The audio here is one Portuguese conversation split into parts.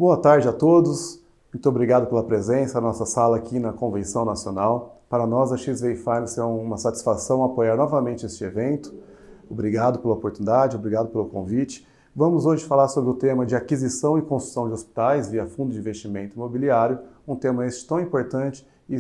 Boa tarde a todos, muito obrigado pela presença na nossa sala aqui na Convenção Nacional. Para nós, a XVA Finance, é uma satisfação apoiar novamente este evento. Obrigado pela oportunidade, obrigado pelo convite. Vamos hoje falar sobre o tema de aquisição e construção de hospitais via fundo de investimento imobiliário, um tema este tão importante e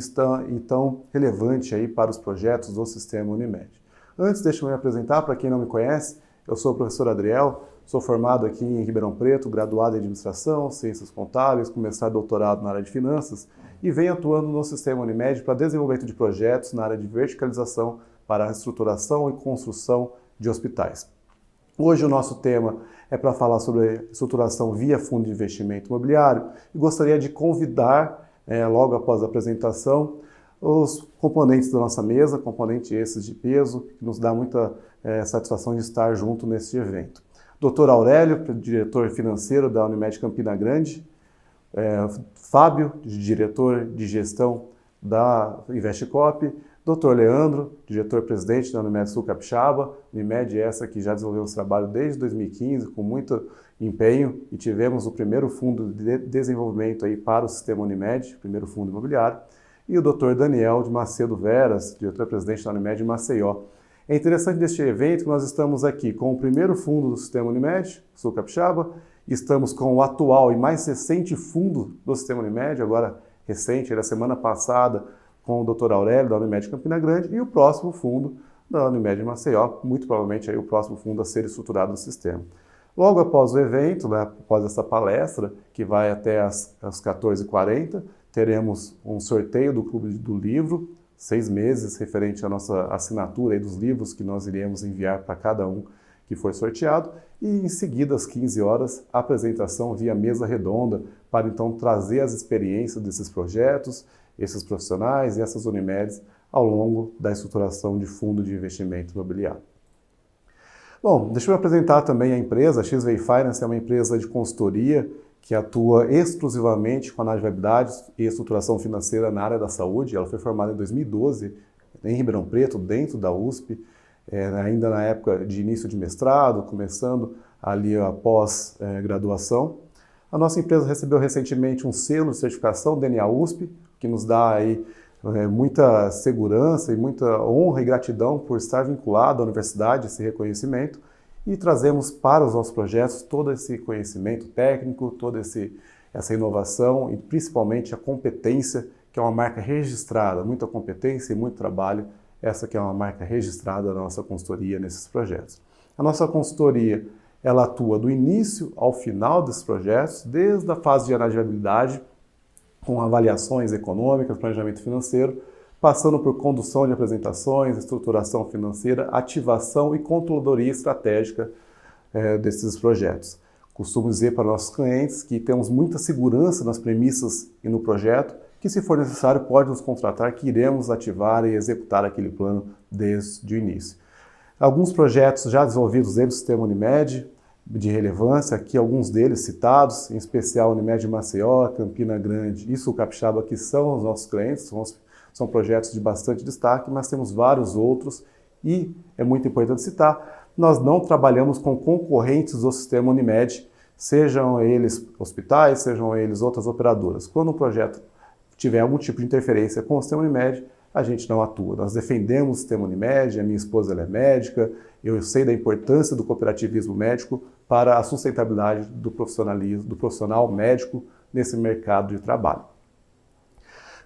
tão relevante aí para os projetos do Sistema Unimed. Antes, deixa eu me apresentar, para quem não me conhece, eu sou o professor Adriel, sou formado aqui em Ribeirão Preto, graduado em Administração, Ciências Contábeis, com mestrado e doutorado na área de Finanças e venho atuando no Sistema Unimed para desenvolvimento de projetos na área de verticalização para a estruturação e construção de hospitais. Hoje o nosso tema é para falar sobre estruturação via fundo de investimento imobiliário e gostaria de convidar, logo após a apresentação, os componentes da nossa mesa, componentes esses de peso, que nos dá muita satisfação de estar junto nesse evento. Dr. Aurélio, diretor financeiro da Unimed Campina Grande, Fábio, diretor de gestão da Investcop, Dr. Leandro, diretor-presidente da Unimed Sul Capixaba, Unimed essa que já desenvolveu esse trabalho desde 2015 com muito empenho e tivemos o primeiro fundo de desenvolvimento aí para o Sistema Unimed, primeiro fundo imobiliário, e o Dr. Daniel de Macedo Veras, diretor-presidente da Unimed Maceió. É interessante neste evento que nós estamos aqui com o primeiro fundo do Sistema Unimed, Sul Capixaba, estamos com o atual e mais recente fundo do Sistema Unimed, agora recente, da semana passada, com o Dr. Aurélio, da Unimed Campina Grande, e o próximo fundo da Unimed Maceió, muito provavelmente aí o próximo fundo a ser estruturado no sistema. Logo após o evento, após essa palestra, que vai até às 14h40, teremos um sorteio do Clube do Livro, 6 meses, referente à nossa assinatura aí dos livros que nós iremos enviar para cada um que for sorteado, e em seguida, às 15 horas, a apresentação via mesa redonda, para então trazer as experiências desses projetos, esses profissionais e essas Unimedes ao longo da estruturação de fundo de investimento imobiliário. Bom, deixa eu apresentar também a empresa. A XVA Finance é uma empresa de consultoria que atua exclusivamente com análise de viabilidade e estruturação financeira na área da saúde. Ela foi formada em 2012 em Ribeirão Preto, dentro da USP, ainda na época de início de mestrado, começando ali a pós-graduação. A nossa empresa recebeu recentemente um selo de certificação DNA USP, que nos dá aí muita segurança e muita honra e gratidão por estar vinculado à universidade, esse reconhecimento, e trazemos para os nossos projetos todo esse conhecimento técnico, toda essa inovação e principalmente a competência, que é uma marca registrada, muita competência e muito trabalho, essa que é uma marca registrada da nossa consultoria nesses projetos. A nossa consultoria, ela atua do início ao final desses projetos, desde a fase de análise de viabilidade, com avaliações econômicas, planejamento financeiro, passando por condução de apresentações, estruturação financeira, ativação e controladoria estratégica desses projetos. Costumo dizer para nossos clientes que temos muita segurança nas premissas e no projeto, que se for necessário pode nos contratar, que iremos ativar e executar aquele plano desde o início. Alguns projetos já desenvolvidos dentro do Sistema Unimed, de relevância, aqui alguns deles citados, em especial Unimed Maceió, Campina Grande e Sul Capixaba, que são os nossos clientes, são projetos de bastante destaque, mas temos vários outros e é muito importante citar, nós não trabalhamos com concorrentes do Sistema Unimed, sejam eles hospitais, sejam eles outras operadoras. Quando um projeto tiver algum tipo de interferência com o Sistema Unimed, a gente não atua. Nós defendemos o Sistema Unimed, a minha esposa ela é médica, eu sei da importância do cooperativismo médico para a sustentabilidade do profissionalismo, do profissional médico nesse mercado de trabalho.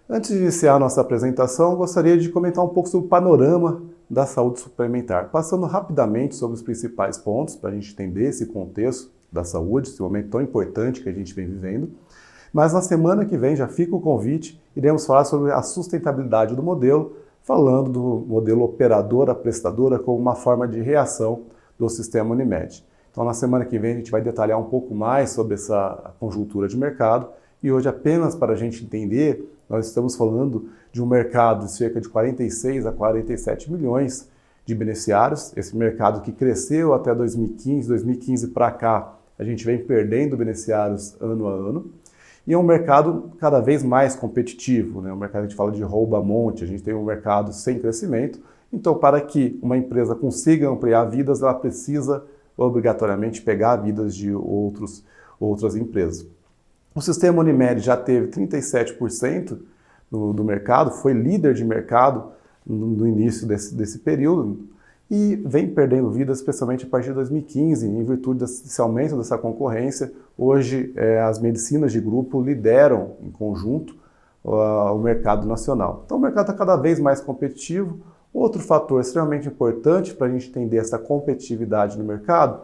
Antes de iniciar a nossa apresentação, gostaria de comentar um pouco sobre o panorama da saúde suplementar, passando rapidamente sobre os principais pontos para a gente entender esse contexto da saúde, esse momento tão importante que a gente vem vivendo. Mas na semana que vem, já fica o convite, iremos falar sobre a sustentabilidade do modelo, falando do modelo operadora-prestadora como uma forma de reação do Sistema Unimed. Então, na semana que vem, a gente vai detalhar um pouco mais sobre essa conjuntura de mercado e hoje, apenas para a gente entender, nós estamos falando de um mercado de cerca de 46 a 47 milhões de beneficiários, esse mercado que cresceu até 2015 para cá, a gente vem perdendo beneficiários ano a ano. E é um mercado cada vez mais competitivo, né? Um mercado que a gente fala de rouba-monte, a gente tem um mercado sem crescimento. Então, para que uma empresa consiga ampliar vidas, ela precisa obrigatoriamente pegar vidas de outras empresas. O sistema Unimed já teve 37% do mercado, foi líder de mercado no início desse período e vem perdendo vida, especialmente a partir de 2015, em virtude desse aumento dessa concorrência. Hoje, as medicinas de grupo lideram em conjunto o mercado nacional. Então, o mercado está cada vez mais competitivo. Outro fator extremamente importante para a gente entender essa competitividade no mercado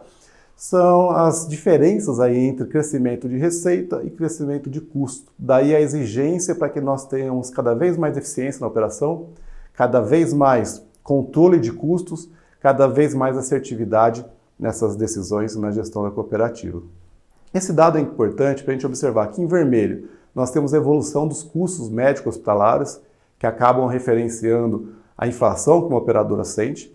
são as diferenças aí entre crescimento de receita e crescimento de custo. Daí a exigência para que nós tenhamos cada vez mais eficiência na operação, cada vez mais controle de custos, cada vez mais assertividade nessas decisões na gestão da cooperativa. Esse dado é importante para a gente observar que em vermelho nós temos a evolução dos custos médicos hospitalares, que acabam referenciando a inflação que uma operadora sente.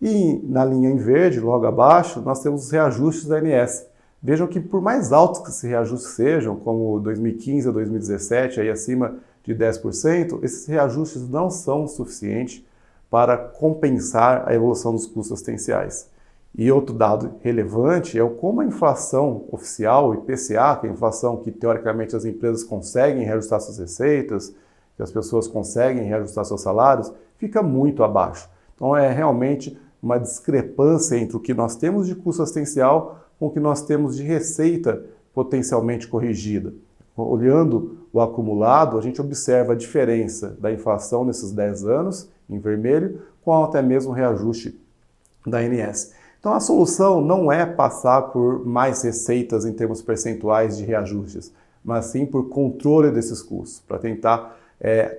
E na linha em verde, logo abaixo, nós temos os reajustes da ANS. Vejam que por mais altos que esses reajustes sejam, como 2015 a 2017, aí acima de 10%, esses reajustes não são suficientes para compensar a evolução dos custos assistenciais. E outro dado relevante é como a inflação oficial, o IPCA, que é a inflação que teoricamente as empresas conseguem reajustar suas receitas, que as pessoas conseguem reajustar seus salários, fica muito abaixo. Então é realmente uma discrepância entre o que nós temos de custo assistencial com o que nós temos de receita potencialmente corrigida. Olhando o acumulado, a gente observa a diferença da inflação nesses 10 anos, em vermelho, com até mesmo o reajuste da ANS. Então a solução não é passar por mais receitas em termos percentuais de reajustes, mas sim por controle desses custos, para tentar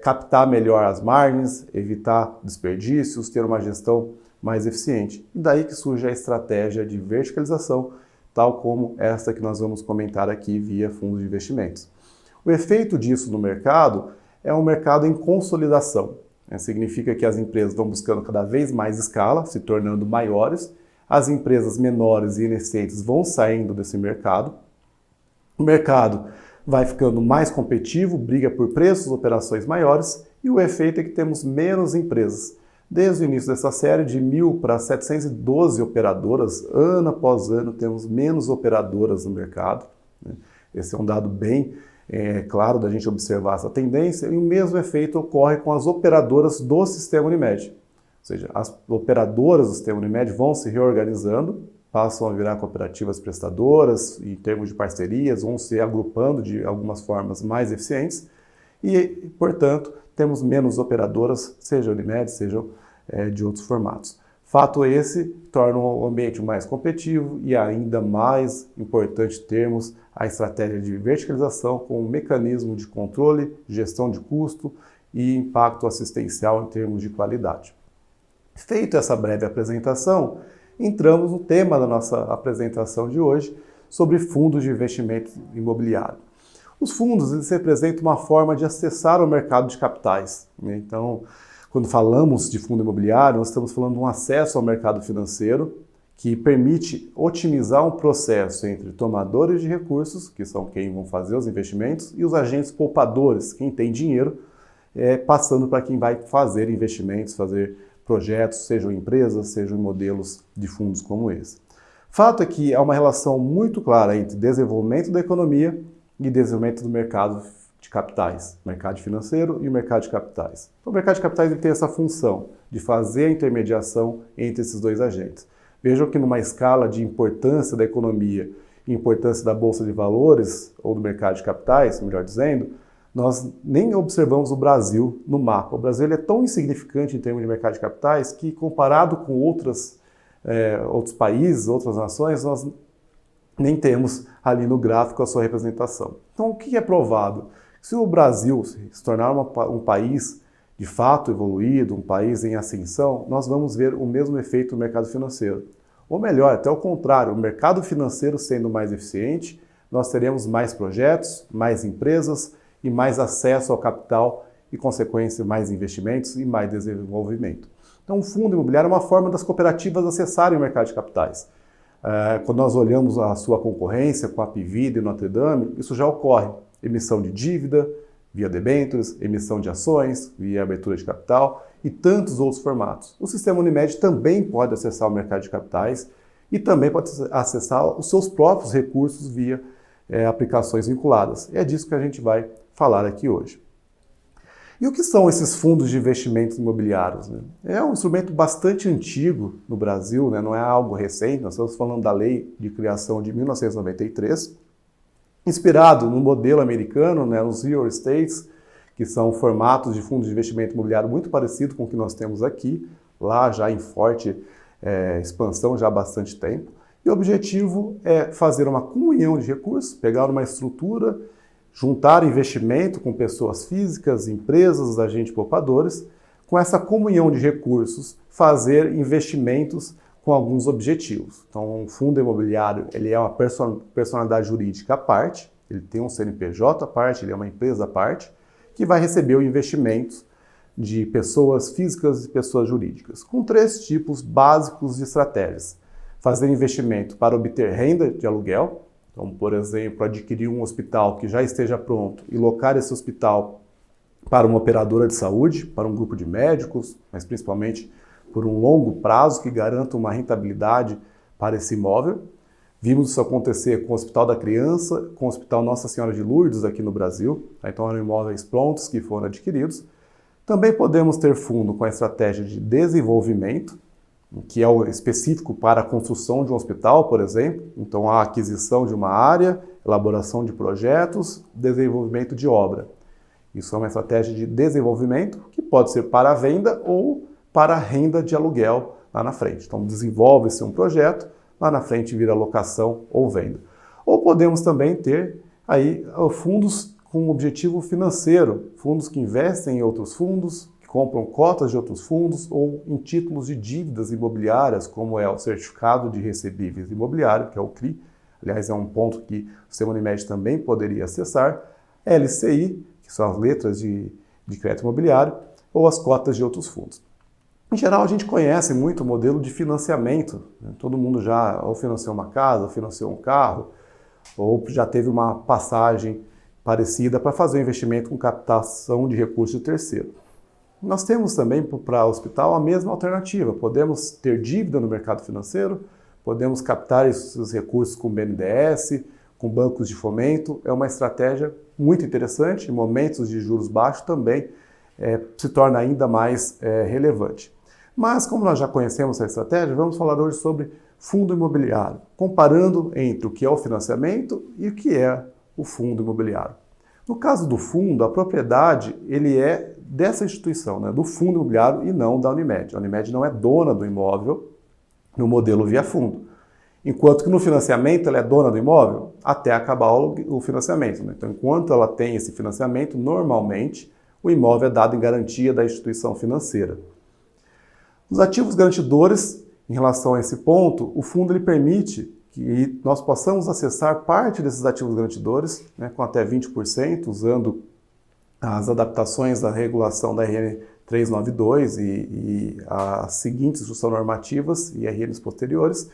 captar melhor as margens, evitar desperdícios, ter uma gestão mais eficiente. E daí que surge a estratégia de verticalização, tal como esta que nós vamos comentar aqui via fundos de investimentos. O efeito disso no mercado é um mercado em consolidação. Significa que as empresas vão buscando cada vez mais escala, se tornando maiores, as empresas menores e inexistentes vão saindo desse mercado, o mercado vai ficando mais competitivo, briga por preços, operações maiores, e o efeito é que temos menos empresas. Desde o início dessa série, de 1.000 para 712 operadoras, ano após ano, temos menos operadoras no mercado. Esse é um dado bem claro da gente observar essa tendência, e o mesmo efeito ocorre com as operadoras do sistema Unimed. Ou seja, as operadoras do sistema Unimed vão se reorganizando, passam a virar cooperativas prestadoras, em termos de parcerias, vão se agrupando de algumas formas mais eficientes e, portanto, temos menos operadoras, seja Unimed, seja de outros formatos. Fato esse torna o ambiente mais competitivo e ainda mais importante termos a estratégia de verticalização com um mecanismo de controle, gestão de custo e impacto assistencial em termos de qualidade. Feita essa breve apresentação, entramos no tema da nossa apresentação de hoje sobre fundos de investimento imobiliário. Os fundos eles representam uma forma de acessar o mercado de capitais. Então, quando falamos de fundo imobiliário, nós estamos falando de um acesso ao mercado financeiro que permite otimizar um processo entre tomadores de recursos, que são quem vão fazer os investimentos, e os agentes poupadores, quem tem dinheiro, passando para quem vai fazer investimentos, fazer projetos, sejam empresas, sejam modelos de fundos como esse. Fato é que há uma relação muito clara entre desenvolvimento da economia e desenvolvimento do mercado de capitais, mercado financeiro e o mercado de capitais. Então, o mercado de capitais ele tem essa função de fazer a intermediação entre esses dois agentes. Vejam que numa escala de importância da economia e importância da Bolsa de Valores, ou do mercado de capitais, melhor dizendo, nós nem observamos o Brasil no mapa. O Brasil ele é tão insignificante em termos de mercado de capitais que, comparado com outros países, outras nações, nós nem temos ali no gráfico a sua representação. Então, o que é provado? Se o Brasil se tornar um país de fato evoluído, um país em ascensão, nós vamos ver o mesmo efeito no mercado financeiro. Ou melhor, até o contrário, o mercado financeiro sendo mais eficiente, nós teremos mais projetos, mais empresas e mais acesso ao capital e, consequência, mais investimentos e mais desenvolvimento. Então, o fundo imobiliário é uma forma das cooperativas acessarem o mercado de capitais. Quando nós olhamos a sua concorrência com a Apivida e Notre Dame, isso já ocorre. Emissão de dívida via debêntures, emissão de ações via abertura de capital e tantos outros formatos. O sistema Unimed também pode acessar o mercado de capitais e também pode acessar os seus próprios recursos via aplicações vinculadas. É disso que a gente vai falar aqui hoje. E o que são esses fundos de investimentos imobiliários? Né? É um instrumento bastante antigo no Brasil, né? Não é algo recente, nós estamos falando da Lei de Criação de 1993, inspirado no modelo americano, né? Os real estates, que são formatos de fundos de investimento imobiliário muito parecido com o que nós temos aqui, lá já em forte expansão já há bastante tempo. E o objetivo é fazer uma comunhão de recursos, pegar uma estrutura, juntar investimento com pessoas físicas, empresas, agentes poupadores, com essa comunhão de recursos, fazer investimentos com alguns objetivos. Então, um fundo imobiliário ele é uma personalidade jurídica à parte, ele tem um CNPJ à parte, ele é uma empresa à parte, que vai receber o investimento de pessoas físicas e pessoas jurídicas, com 3 tipos básicos de estratégias. Fazer investimento para obter renda de aluguel, então, por exemplo, adquirir um hospital que já esteja pronto e locar esse hospital para uma operadora de saúde, para um grupo de médicos, mas principalmente por um longo prazo que garanta uma rentabilidade para esse imóvel. Vimos isso acontecer com o Hospital da Criança, com o Hospital Nossa Senhora de Lourdes aqui no Brasil, então eram imóveis prontos que foram adquiridos. Também podemos ter fundo com a estratégia de desenvolvimento, que é o específico para a construção de um hospital, por exemplo. Então, a aquisição de uma área, elaboração de projetos, desenvolvimento de obra. Isso é uma estratégia de desenvolvimento que pode ser para a venda ou para a renda de aluguel lá na frente. Então, desenvolve-se um projeto, lá na frente vira locação ou venda. Ou podemos também ter aí fundos com objetivo financeiro, fundos que investem em outros fundos, compram cotas de outros fundos ou em títulos de dívidas imobiliárias, como é o Certificado de Recebíveis Imobiliário, que é o CRI. Aliás, é um ponto que o Sistema Unimed também poderia acessar. LCI, que são as letras de crédito imobiliário, ou as cotas de outros fundos. Em geral, a gente conhece muito o modelo de financiamento. Né? Todo mundo já ou financiou uma casa, ou financiou um carro, ou já teve uma passagem parecida para fazer um investimento com captação de recursos de terceiro. Nós temos também para o hospital a mesma alternativa. Podemos ter dívida no mercado financeiro, podemos captar esses recursos com BNDES, com bancos de fomento. É uma estratégia muito interessante. Em momentos de juros baixos também se torna ainda mais relevante. Mas, como nós já conhecemos essa estratégia, vamos falar hoje sobre fundo imobiliário, comparando entre o que é o financiamento e o que é o fundo imobiliário. No caso do fundo, a propriedade ele é dessa instituição, né, do fundo imobiliário e não da Unimed. A Unimed não é dona do imóvel no modelo via fundo. Enquanto que no financiamento ela é dona do imóvel até acabar o financiamento. Né? Então, enquanto ela tem esse financiamento, normalmente o imóvel é dado em garantia da instituição financeira. Os ativos garantidores, em relação a esse ponto, o fundo ele permite que nós possamos acessar parte desses ativos garantidores, né, com até 20%, usando as adaptações da regulação da RN 392 e as seguintes instruções normativas e RNs posteriores,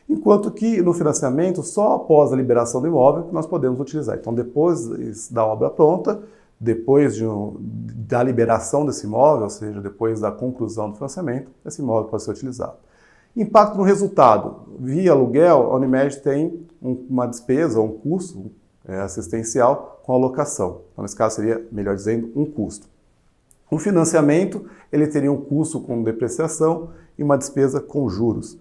enquanto que no financiamento, só após a liberação do imóvel, nós podemos utilizar. Então, depois da obra pronta, depois da liberação desse imóvel, ou seja, depois da conclusão do financiamento, esse imóvel pode ser utilizado. Impacto no resultado. Via aluguel, a Unimed tem uma despesa, um custo assistencial com a locação. Então, nesse caso, seria, melhor dizendo, um custo. O financiamento, ele teria um custo com depreciação e uma despesa com juros.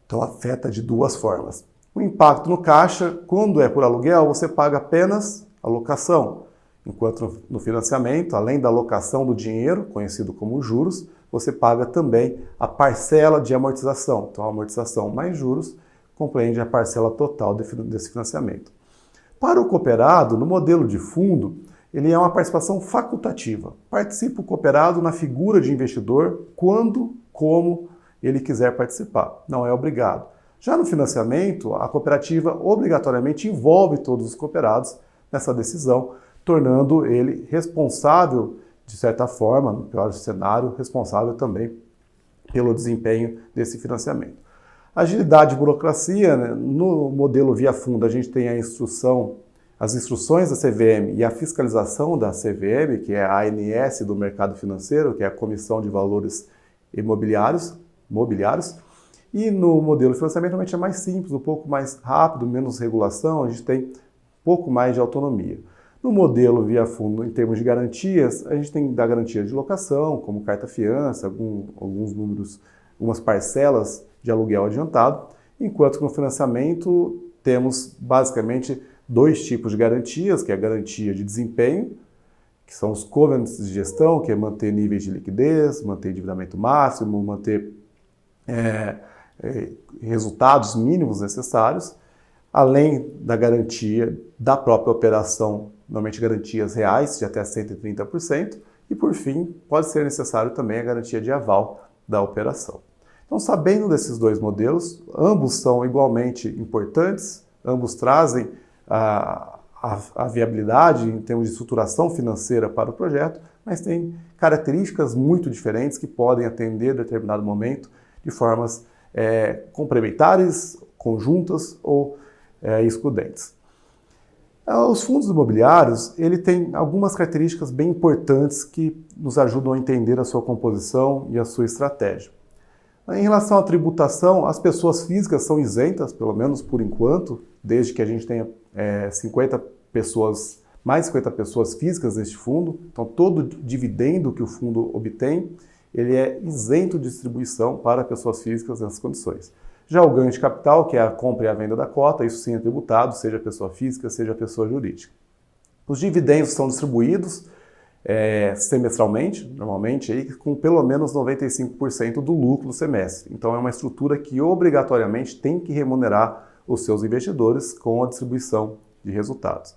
Então, afeta de duas formas. O impacto no caixa, quando é por aluguel, você paga apenas a locação. Enquanto no financiamento, além da alocação do dinheiro, conhecido como juros, você paga também a parcela de amortização. Então, a amortização mais juros compreende a parcela total desse financiamento. Para o cooperado, no modelo de fundo, ele é uma participação facultativa. Participa o cooperado na figura de investidor quando, como ele quiser participar. Não é obrigado. Já no financiamento, a cooperativa obrigatoriamente envolve todos os cooperados nessa decisão, tornando ele responsável, de certa forma, no pior cenário, responsável também pelo desempenho desse financiamento. Agilidade e burocracia, né? No modelo via fundo, a gente tem as instruções da CVM e a fiscalização da CVM, que é a ANS do mercado financeiro, que é a Comissão de Valores Imobiliários. E no modelo de financiamento, realmente é mais simples, um pouco mais rápido, menos regulação. A gente tem pouco mais de autonomia. No modelo via fundo, em termos de garantias, a gente tem da garantia de locação, como carta-fiança, alguns números, algumas parcelas de aluguel adiantado, enquanto que no financiamento temos basicamente dois tipos de garantias, que é a garantia de desempenho, que são os covenants de gestão, que é manter níveis de liquidez, manter endividamento máximo, manter resultados mínimos necessários, além da garantia da própria operação, normalmente garantias reais de até 130%, e por fim, pode ser necessário também a garantia de aval da operação. Então, sabendo desses dois modelos, ambos são igualmente importantes, ambos trazem a viabilidade em termos de estruturação financeira para o projeto, mas têm características muito diferentes que podem atender a determinado momento de formas complementares, conjuntas ou excludentes. Os fundos imobiliários, ele tem algumas características bem importantes que nos ajudam a entender a sua composição e a sua estratégia. Em relação à tributação, as pessoas físicas são isentas, pelo menos por enquanto, desde que a gente tenha mais 50 pessoas físicas neste fundo. Então, todo dividendo que o fundo obtém, ele é isento de distribuição para pessoas físicas nessas condições. Já o ganho de capital, que é a compra e a venda da cota, isso sim é tributado, seja pessoa física, seja pessoa jurídica. Os dividendos são distribuídos semestralmente, normalmente, aí, com pelo menos 95% do lucro do semestre. Então é uma estrutura que obrigatoriamente tem que remunerar os seus investidores com a distribuição de resultados.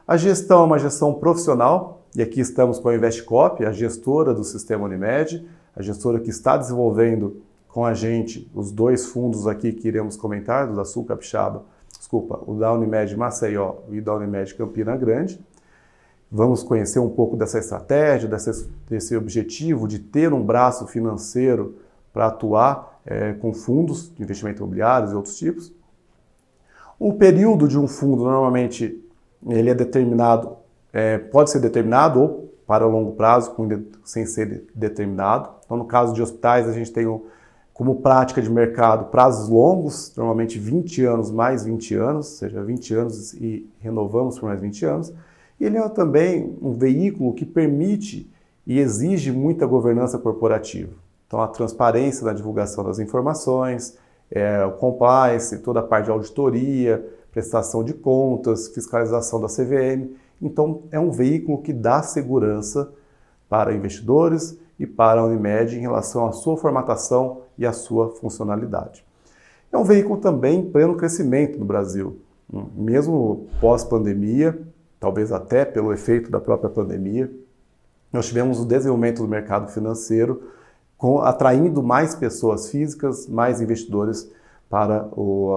A gestão é uma gestão profissional, e aqui estamos com a Investcop, a gestora do sistema Unimed, a gestora que está desenvolvendo com a gente os dois fundos aqui que iremos comentar, do da Sul Capixaba, o da Unimed Maceió e da Unimed Campina Grande. Vamos conhecer um pouco dessa estratégia, desse objetivo de ter um braço financeiro para atuar com fundos de investimento imobiliários e outros tipos. O período de um fundo, normalmente, ele é determinado, pode ser determinado ou para longo prazo, sem ser determinado. Então, no caso de hospitais, a gente tem como prática de mercado prazos longos, normalmente 20 anos mais 20 anos, ou seja, 20 anos e renovamos por mais 20 anos. E ele é também um veículo que permite e exige muita governança corporativa. Então, a transparência na divulgação das informações, o compliance, toda a parte de auditoria, prestação de contas, fiscalização da CVM. Então, é um veículo que dá segurança para investidores e para a Unimed em relação à sua formatação e à sua funcionalidade. É um veículo também em pleno crescimento no Brasil, mesmo pós-pandemia, talvez até pelo efeito da própria pandemia. Nós tivemos o desenvolvimento do mercado financeiro, atraindo mais pessoas físicas, mais investidores para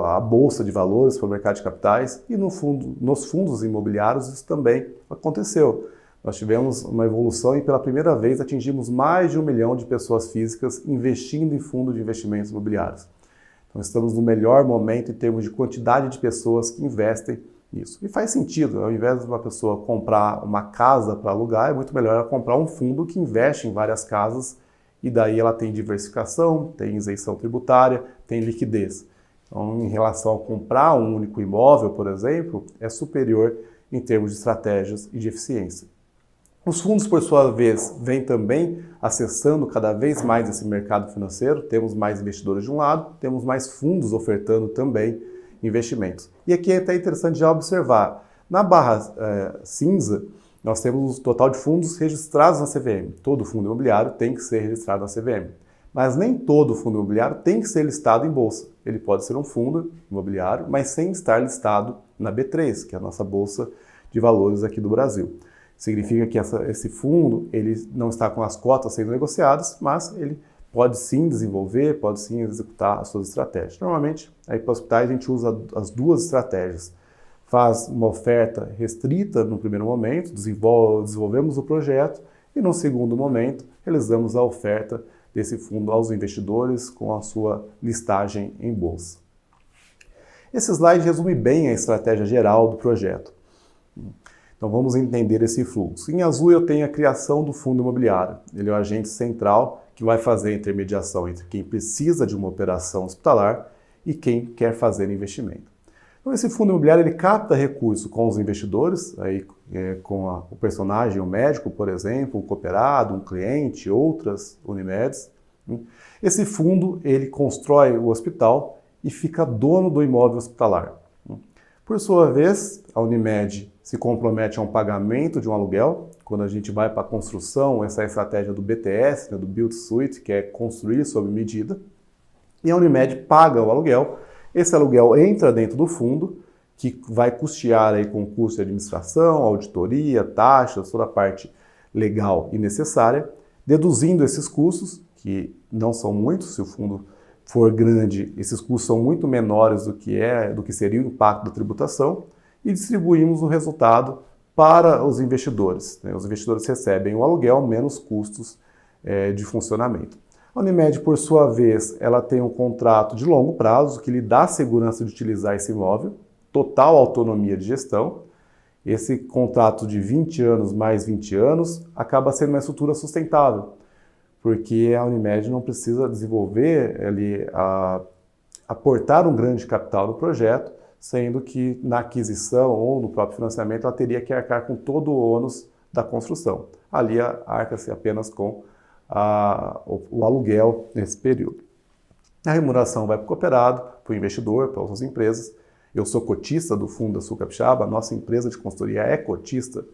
a Bolsa de Valores, para o mercado de capitais, e nos fundos imobiliários isso também aconteceu. Nós tivemos uma evolução e pela primeira vez atingimos mais de 1 milhão de pessoas físicas investindo em fundos de investimentos imobiliários. Então estamos no melhor momento em termos de quantidade de pessoas que investem nisso. E faz sentido, ao invés de uma pessoa comprar uma casa para alugar, é muito melhor ela comprar um fundo que investe em várias casas e daí ela tem diversificação, tem isenção tributária, tem liquidez. Então, em relação a comprar um único imóvel, por exemplo, é superior em termos de estratégias e de eficiência. Os fundos, por sua vez, vêm também acessando cada vez mais esse mercado financeiro. Temos mais investidores de um lado, temos mais fundos ofertando também investimentos. E aqui é até interessante já observar, na barra cinza, nós temos o total de fundos registrados na CVM. Todo fundo imobiliário tem que ser registrado na CVM. Mas nem todo fundo imobiliário tem que ser listado em bolsa. Ele pode ser um fundo imobiliário, mas sem estar listado na B3, que é a nossa bolsa de valores aqui do Brasil. Significa que esse fundo ele não está com as cotas sendo negociadas, mas ele pode sim desenvolver, pode sim executar as suas estratégias. Normalmente, aí para hospitais a gente usa as duas estratégias. Faz uma oferta restrita no primeiro momento, desenvolvemos o projeto e no segundo momento realizamos a oferta desse fundo aos investidores com a sua listagem em bolsa. Esse slide resume bem a estratégia geral do projeto. Então vamos entender esse fluxo. Em azul eu tenho a criação do fundo imobiliário. Ele é o agente central que vai fazer a intermediação entre quem precisa de uma operação hospitalar e quem quer fazer investimento. Então, esse fundo imobiliário ele capta recursos com os investidores, aí, com o personagem, o médico, por exemplo, um cooperado, um cliente, outras Unimedes. Esse fundo ele constrói o hospital e fica dono do imóvel hospitalar. Por sua vez, a Unimed se compromete a um pagamento de um aluguel. Quando a gente vai para a construção, essa é a estratégia do BTS, né, do Build Suite, que é construir sob medida. E a Unimed paga o aluguel. Esse aluguel entra dentro do fundo, que vai custear aí com custo de administração, auditoria, taxas, toda a parte legal e necessária, deduzindo esses custos, que não são muitos, se o fundo for grande, esses custos são muito menores do que seria o impacto da tributação, e distribuímos o resultado para os investidores. Os investidores recebem o aluguel menos custos de funcionamento. A Unimed, por sua vez, ela tem um contrato de longo prazo que lhe dá segurança de utilizar esse imóvel, total autonomia de gestão. Esse contrato de 20 anos mais 20 anos acaba sendo uma estrutura sustentável, porque a Unimed não precisa desenvolver, aportar um grande capital no projeto, sendo que na aquisição ou no próprio financiamento ela teria que arcar com todo o ônus da construção. Ali arca-se apenas com o aluguel nesse período. A remuneração vai para o cooperado, para o investidor, para outras empresas. Eu sou cotista do fundo da Sul Capixaba, a nossa empresa de consultoria é cotista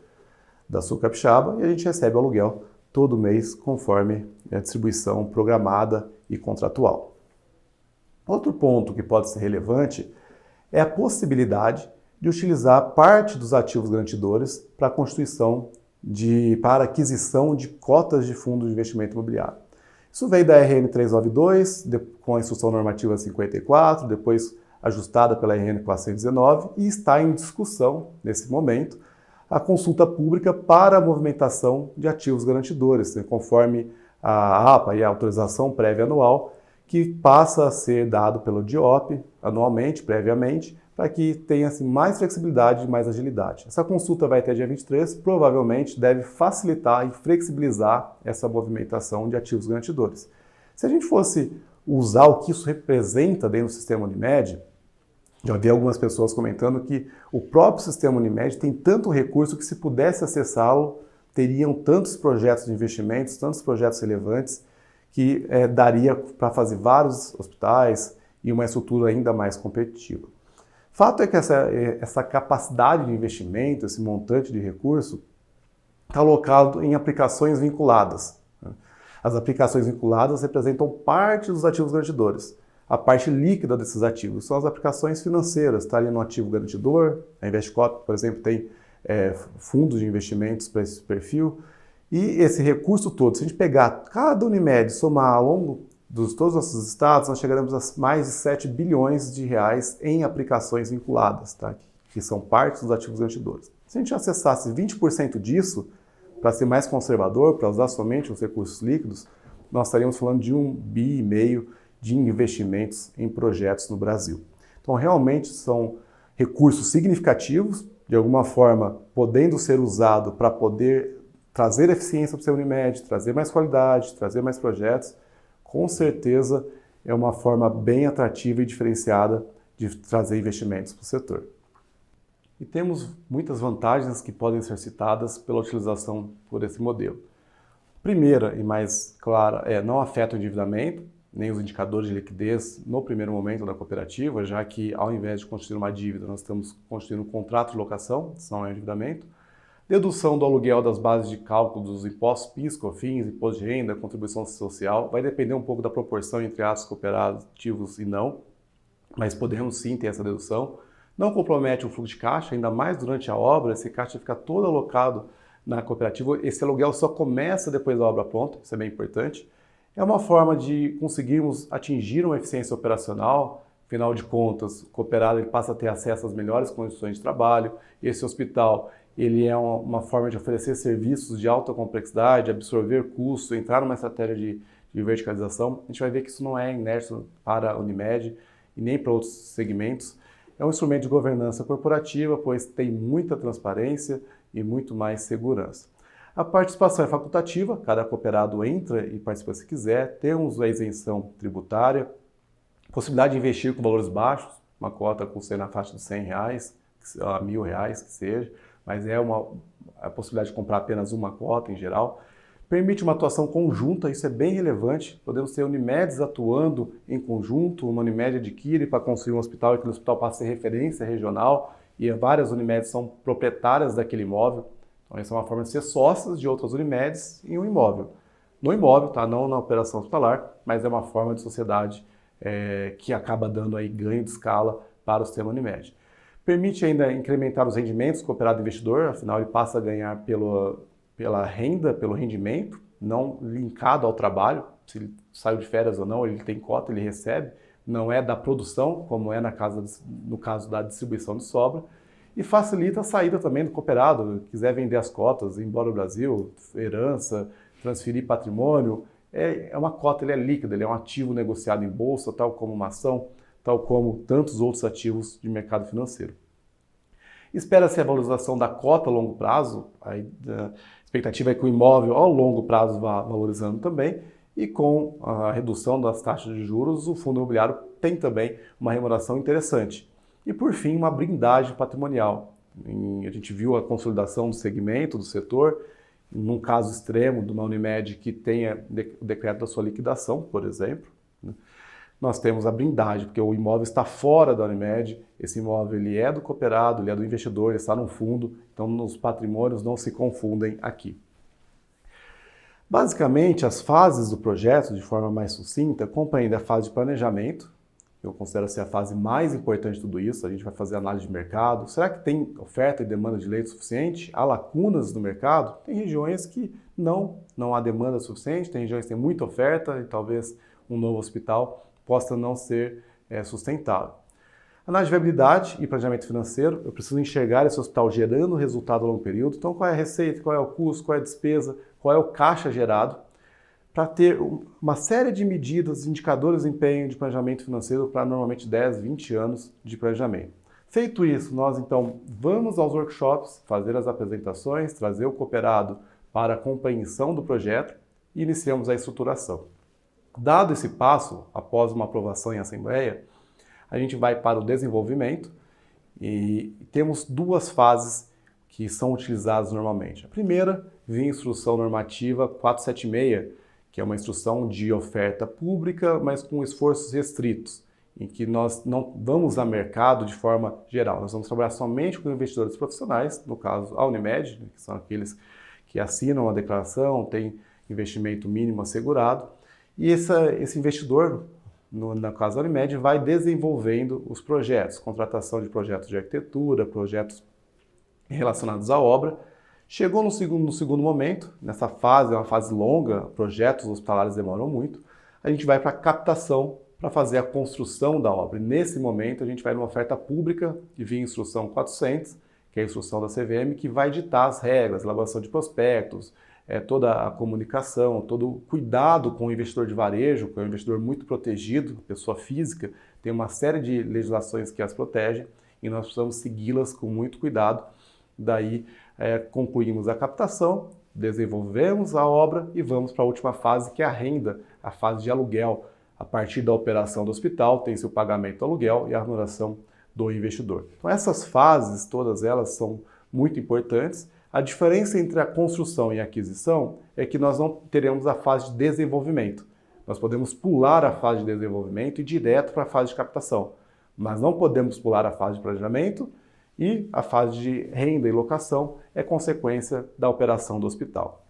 da Sul Capixaba e a gente recebe o aluguel todo mês conforme a distribuição programada e contratual. Outro ponto que pode ser relevante é a possibilidade de utilizar parte dos ativos garantidores para a constituição para aquisição de cotas de fundos de investimento imobiliário. Isso veio da RN 392, com a Instrução Normativa 54, depois ajustada pela RN 419 e está em discussão, nesse momento, a consulta pública para a movimentação de ativos garantidores, né, conforme a APA e a autorização prévia anual, que passa a ser dado pelo DIOP anualmente, previamente, para que tenha assim, mais flexibilidade e mais agilidade. Essa consulta vai até dia 23, provavelmente deve facilitar e flexibilizar essa movimentação de ativos garantidores. Se a gente fosse usar o que isso representa dentro do sistema Unimed, já vi algumas pessoas comentando que o próprio sistema Unimed tem tanto recurso que se pudesse acessá-lo, teriam tantos projetos de investimentos, tantos projetos relevantes, que daria para fazer vários hospitais e uma estrutura ainda mais competitiva. Fato é que essa capacidade de investimento, esse montante de recurso, está alocado em aplicações vinculadas. As aplicações vinculadas representam parte dos ativos garantidores. A parte líquida desses ativos são as aplicações financeiras, está ali no ativo garantidor. A Investcop, por exemplo, tem fundos de investimentos para esse perfil. E esse recurso todo, se a gente pegar cada Unimed e somar ao longo de todos os nossos estados, nós chegaremos a mais de 7 bilhões de reais em aplicações vinculadas, tá? Que são parte dos ativos garantidores. Se a gente acessasse 20% disso, para ser mais conservador, para usar somente os recursos líquidos, nós estaríamos falando de 1,5 bi de investimentos em projetos no Brasil. Então, realmente são recursos significativos, de alguma forma, podendo ser usado para poder trazer eficiência para o seu Unimed, trazer mais qualidade, trazer mais projetos. Com certeza é uma forma bem atrativa e diferenciada de trazer investimentos para o setor. E temos muitas vantagens que podem ser citadas pela utilização por esse modelo. Primeira e mais clara não afeta o endividamento, nem os indicadores de liquidez no primeiro momento da cooperativa, já que ao invés de constituir uma dívida, nós estamos constituindo um contrato de locação, isso não é endividamento. Dedução do aluguel das bases de cálculo dos impostos PIS, COFINS, imposto de renda, contribuição social, vai depender um pouco da proporção entre atos cooperativos e não, mas podemos sim ter essa dedução. Não compromete o fluxo de caixa, ainda mais durante a obra, esse caixa fica todo alocado na cooperativa, esse aluguel só começa depois da obra pronta, isso é bem importante. É uma forma de conseguirmos atingir uma eficiência operacional, afinal de contas, o cooperado ele passa a ter acesso às melhores condições de trabalho, esse hospital ele é uma forma de oferecer serviços de alta complexidade, absorver custo, entrar numa estratégia de verticalização. A gente vai ver que isso não é inércio para a Unimed e nem para outros segmentos. É um instrumento de governança corporativa, pois tem muita transparência e muito mais segurança. A participação é facultativa, cada cooperado entra e participa se quiser. Temos a isenção tributária, possibilidade de investir com valores baixos, uma cota custa na faixa de R$100, a R$1.000 que seja, mas é a possibilidade de comprar apenas uma cota em geral. Permite uma atuação conjunta, isso é bem relevante. Podemos ter Unimedes atuando em conjunto, uma Unimed adquire para construir um hospital e aquele hospital passa a ser referência regional e várias Unimedes são proprietárias daquele imóvel. Então essa é uma forma de ser sócias de outras Unimedes em um imóvel. No imóvel, tá? Não na operação hospitalar, mas é uma forma de sociedade que acaba dando aí ganho de escala para o sistema Unimed. Permite ainda incrementar os rendimentos do cooperado investidor, afinal ele passa a ganhar pela renda, pelo rendimento, não linkado ao trabalho, se ele saiu de férias ou não, ele tem cota, ele recebe, não é da produção, como é no caso da distribuição de sobra, e facilita a saída também do cooperado, quiser vender as cotas, ir embora do Brasil, herança, transferir patrimônio, é uma cota, ele é líquido, ele é um ativo negociado em bolsa, tal como uma ação, tal como tantos outros ativos de mercado financeiro. Espera-se a valorização da cota a longo prazo, a expectativa é que o imóvel ao longo prazo vá valorizando também, e com a redução das taxas de juros, o fundo imobiliário tem também uma remuneração interessante. E por fim, uma blindagem patrimonial. A gente viu a consolidação do segmento, do setor, num caso extremo de uma Unimed que tenha o decreto da sua liquidação, por exemplo, nós temos a blindagem, porque o imóvel está fora da Unimed, esse imóvel ele é do cooperado, ele é do investidor, ele está no fundo, então os patrimônios não se confundem aqui. Basicamente, as fases do projeto, de forma mais sucinta, compreendem a fase de planejamento, eu considero ser a fase mais importante de tudo isso, a gente vai fazer análise de mercado, será que tem oferta e demanda de leito suficiente? Há lacunas no mercado? Tem regiões que não há demanda suficiente, tem regiões que têm muita oferta e talvez um novo hospital possa não ser sustentável. Análise de viabilidade e planejamento financeiro, eu preciso enxergar esse hospital gerando resultado a longo período, então qual é a receita, qual é o custo, qual é a despesa, qual é o caixa gerado, para ter uma série de medidas, indicadores de desempenho de planejamento financeiro para normalmente 10, 20 anos de planejamento. Feito isso, nós então vamos aos workshops, fazer as apresentações, trazer o cooperado para a compreensão do projeto e iniciamos a estruturação. Dado esse passo, após uma aprovação em assembleia, a gente vai para o desenvolvimento e temos duas fases que são utilizadas normalmente. A primeira, via Instrução Normativa 476, que é uma instrução de oferta pública, mas com esforços restritos, em que nós não vamos a mercado de forma geral. Nós vamos trabalhar somente com investidores profissionais, no caso a Unimed, que são aqueles que assinam a declaração, têm investimento mínimo assegurado, e esse investidor, no caso da Unimed, vai desenvolvendo os projetos, contratação de projetos de arquitetura, projetos relacionados à obra. Chegou no segundo momento, nessa fase, é uma fase longa, projetos hospitalares demoram muito, a gente vai para a captação para fazer a construção da obra. E nesse momento a gente vai numa oferta pública, que via Instrução 400, que é a instrução da CVM, que vai ditar as regras, elaboração de prospectos, toda a comunicação, todo o cuidado com o investidor de varejo, que é um investidor muito protegido, pessoa física, tem uma série de legislações que as protegem e nós precisamos segui-las com muito cuidado. Daí concluímos a captação, desenvolvemos a obra e vamos para a última fase, que é a renda, a fase de aluguel. A partir da operação do hospital, tem-se o pagamento do aluguel e a remuneração do investidor. Então essas fases, todas elas são muito importantes. A diferença entre a construção e a aquisição é que nós não teremos a fase de desenvolvimento. Nós podemos pular a fase de desenvolvimento e ir direto para a fase de captação, mas não podemos pular a fase de planejamento e a fase de renda e locação é consequência da operação do hospital.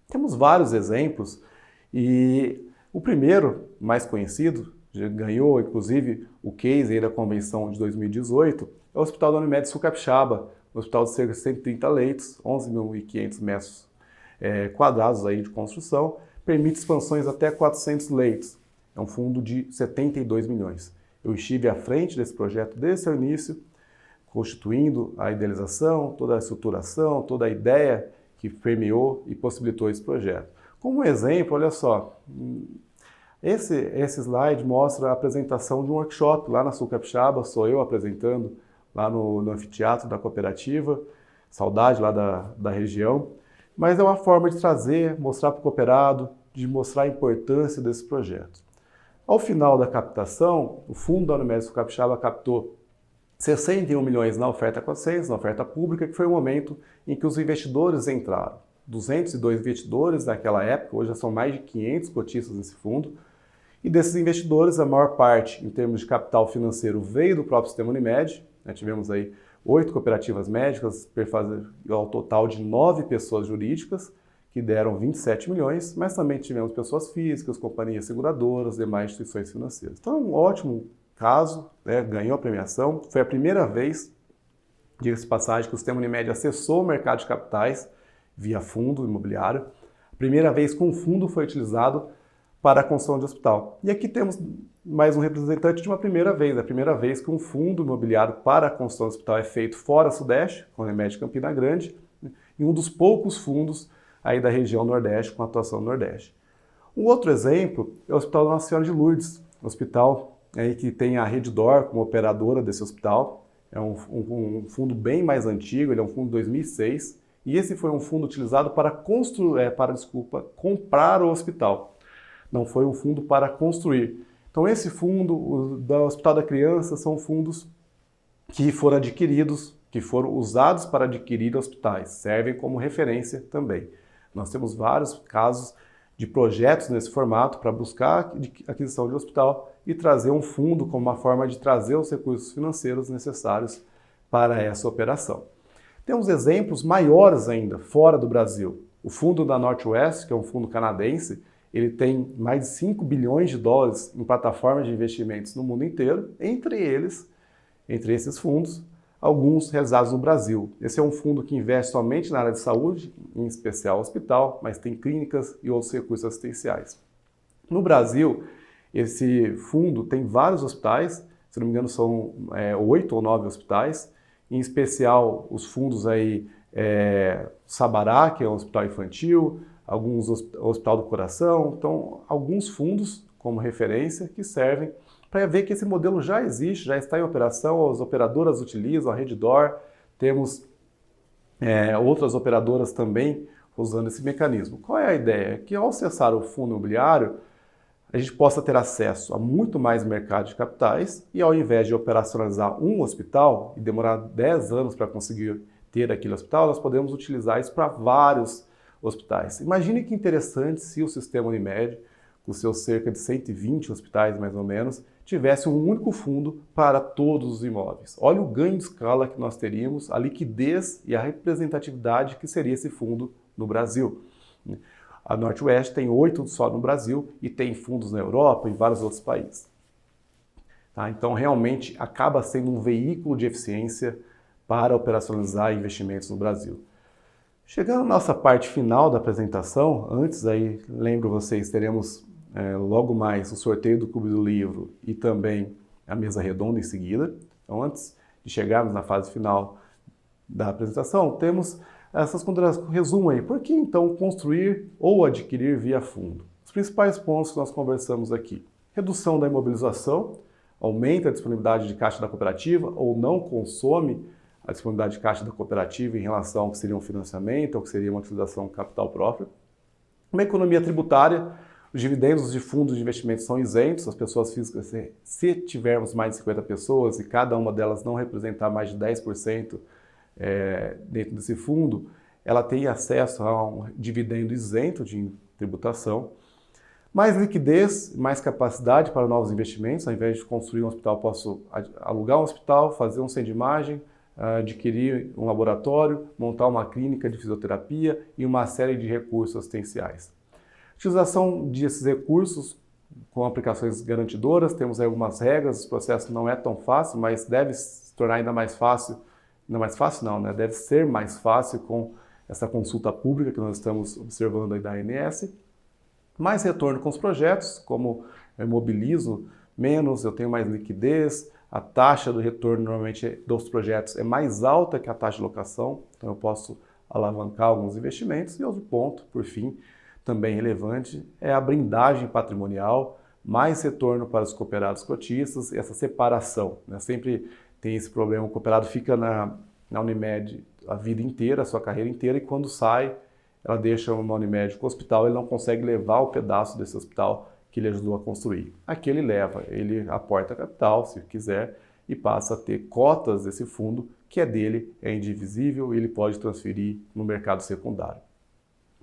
Temos vários exemplos e o primeiro, mais conhecido, já ganhou inclusive o case aí da convenção de 2018, é o Hospital da Unimed Sul Capixaba, um hospital de cerca de 130 leitos, 11.500 metros quadrados aí de construção, permite expansões até 400 leitos. É um fundo de 72 milhões. Eu estive à frente desse projeto desde o seu início, constituindo a idealização, toda a estruturação, toda a ideia que permeou e possibilitou esse projeto. Como exemplo, olha só, esse slide mostra a apresentação de um workshop lá na Sul Capixaba, sou eu apresentando lá no anfiteatro da cooperativa, saudade lá da região, mas é uma forma de trazer, mostrar para o cooperado, de mostrar a importância desse projeto. Ao final da captação, o fundo da Unimed Sul Capixaba captou 61 milhões na oferta 400, na oferta pública, que foi o momento em que os investidores entraram. 202 investidores naquela época, hoje já são mais de 500 cotistas nesse fundo. E desses investidores, a maior parte, em termos de capital financeiro, veio do próprio sistema Unimed. Tivemos aí 8 cooperativas médicas, ao total de 9 pessoas jurídicas, que deram 27 milhões, mas também tivemos pessoas físicas, companhias seguradoras, demais instituições financeiras. Então é um ótimo caso, ganhou a premiação. Foi a primeira vez, diga-se de passagem, que o sistema Unimed acessou o mercado de capitais via fundo imobiliário. A primeira vez que um fundo foi utilizado para a construção de hospital. E aqui temos mais um representante de uma primeira vez. É a primeira vez que um fundo imobiliário para a construção de hospital é feito fora Sudeste, com a Unimed Campina Grande, e um dos poucos fundos aí da região Nordeste, com atuação no Nordeste. Um outro exemplo é o Hospital Nossa Senhora de Lourdes, hospital aí que tem a Redditor como operadora desse hospital. É um fundo bem mais antigo, ele é um fundo de 2006, e esse foi um fundo utilizado para comprar o hospital. Não foi um fundo para construir. Então esse fundo, o do Hospital da Criança, são fundos que foram adquiridos, que foram usados para adquirir hospitais, servem como referência também. Nós temos vários casos de projetos nesse formato para buscar a aquisição de hospital e trazer um fundo como uma forma de trazer os recursos financeiros necessários para essa operação. Temos exemplos maiores ainda, fora do Brasil. O fundo da Northwest, que é um fundo canadense, ele tem mais de 5 bilhões de dólares em plataformas de investimentos no mundo inteiro, entre esses fundos, alguns realizados no Brasil. Esse é um fundo que investe somente na área de saúde, em especial hospital, mas tem clínicas e outros recursos assistenciais. No Brasil, esse fundo tem vários hospitais, se não me engano são 8 ou 9 hospitais, em especial os fundos aí, Sabará, que é um hospital infantil, alguns Hospital do Coração, então alguns fundos como referência que servem para ver que esse modelo já existe, já está em operação, as operadoras utilizam, a Redditor, temos outras operadoras também usando esse mecanismo. Qual é a ideia? Que ao acessar o fundo imobiliário, a gente possa ter acesso a muito mais mercado de capitais e ao invés de operacionalizar um hospital e demorar 10 anos para conseguir ter aquele hospital, nós podemos utilizar isso para vários hospitais. Imagine que interessante se o sistema Unimed, com seus cerca de 120 hospitais mais ou menos, tivesse um único fundo para todos os imóveis. Olha o ganho de escala que nós teríamos, a liquidez e a representatividade que seria esse fundo no Brasil. A Northwest tem 8 só no Brasil e tem fundos na Europa e em vários outros países. Então, realmente, acaba sendo um veículo de eficiência para operacionalizar investimentos no Brasil. Chegando à nossa parte final da apresentação, antes aí, lembro vocês, teremos logo mais o sorteio do Clube do Livro e também a mesa redonda em seguida. Então, antes de chegarmos na fase final da apresentação, temos essas considerações. Resumo aí, por que então construir ou adquirir via fundo? Os principais pontos que nós conversamos aqui. Redução da imobilização, aumenta a disponibilidade de caixa da cooperativa ou não consome a disponibilidade de caixa da cooperativa em relação ao que seria um financiamento, ao que seria uma utilização de capital próprio. Uma economia tributária, os dividendos de fundos de investimento são isentos, as pessoas físicas, se tivermos mais de 50 pessoas e cada uma delas não representar mais de 10% dentro desse fundo, ela tem acesso a um dividendo isento de tributação. Mais liquidez, mais capacidade para novos investimentos, ao invés de construir um hospital, posso alugar um hospital, fazer um centro de imagem, adquirir um laboratório, montar uma clínica de fisioterapia e uma série de recursos assistenciais. Utilização desses recursos com aplicações garantidoras, temos aí algumas regras, o processo não é tão fácil, mas deve se tornar ainda mais fácil, deve ser mais fácil com essa consulta pública que nós estamos observando aí da ANS. Mais retorno com os projetos, como eu imobilizo menos, eu tenho mais liquidez, a taxa do retorno normalmente dos projetos é mais alta que a taxa de locação, então eu posso alavancar alguns investimentos. E outro ponto, por fim, também relevante, é a blindagem patrimonial, mais retorno para os cooperados cotistas, essa separação. Sempre tem esse problema, o cooperado fica na Unimed a vida inteira, a sua carreira inteira, e quando sai, ela deixa uma Unimed com o hospital, ele não consegue levar o pedaço desse hospital que ele ajudou a construir. Aqui ele leva, ele aporta capital, se quiser, e passa a ter cotas desse fundo, que é dele, é indivisível e ele pode transferir no mercado secundário.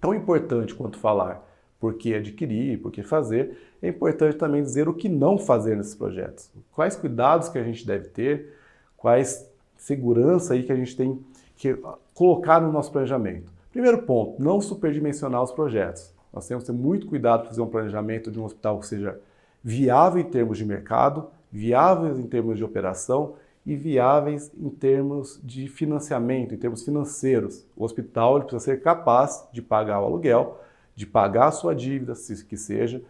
Tão importante quanto falar por que adquirir, por que fazer, é importante também dizer o que não fazer nesses projetos. Quais cuidados que a gente deve ter, quais segurança aí que a gente tem que colocar no nosso planejamento. Primeiro ponto, não superdimensionar os projetos. Nós temos que ter muito cuidado para fazer um planejamento de um hospital que seja viável em termos de mercado, viáveis em termos de operação e viáveis em termos de financiamento, em termos financeiros. O hospital ele precisa ser capaz de pagar o aluguel, de pagar a sua dívida, se que seja,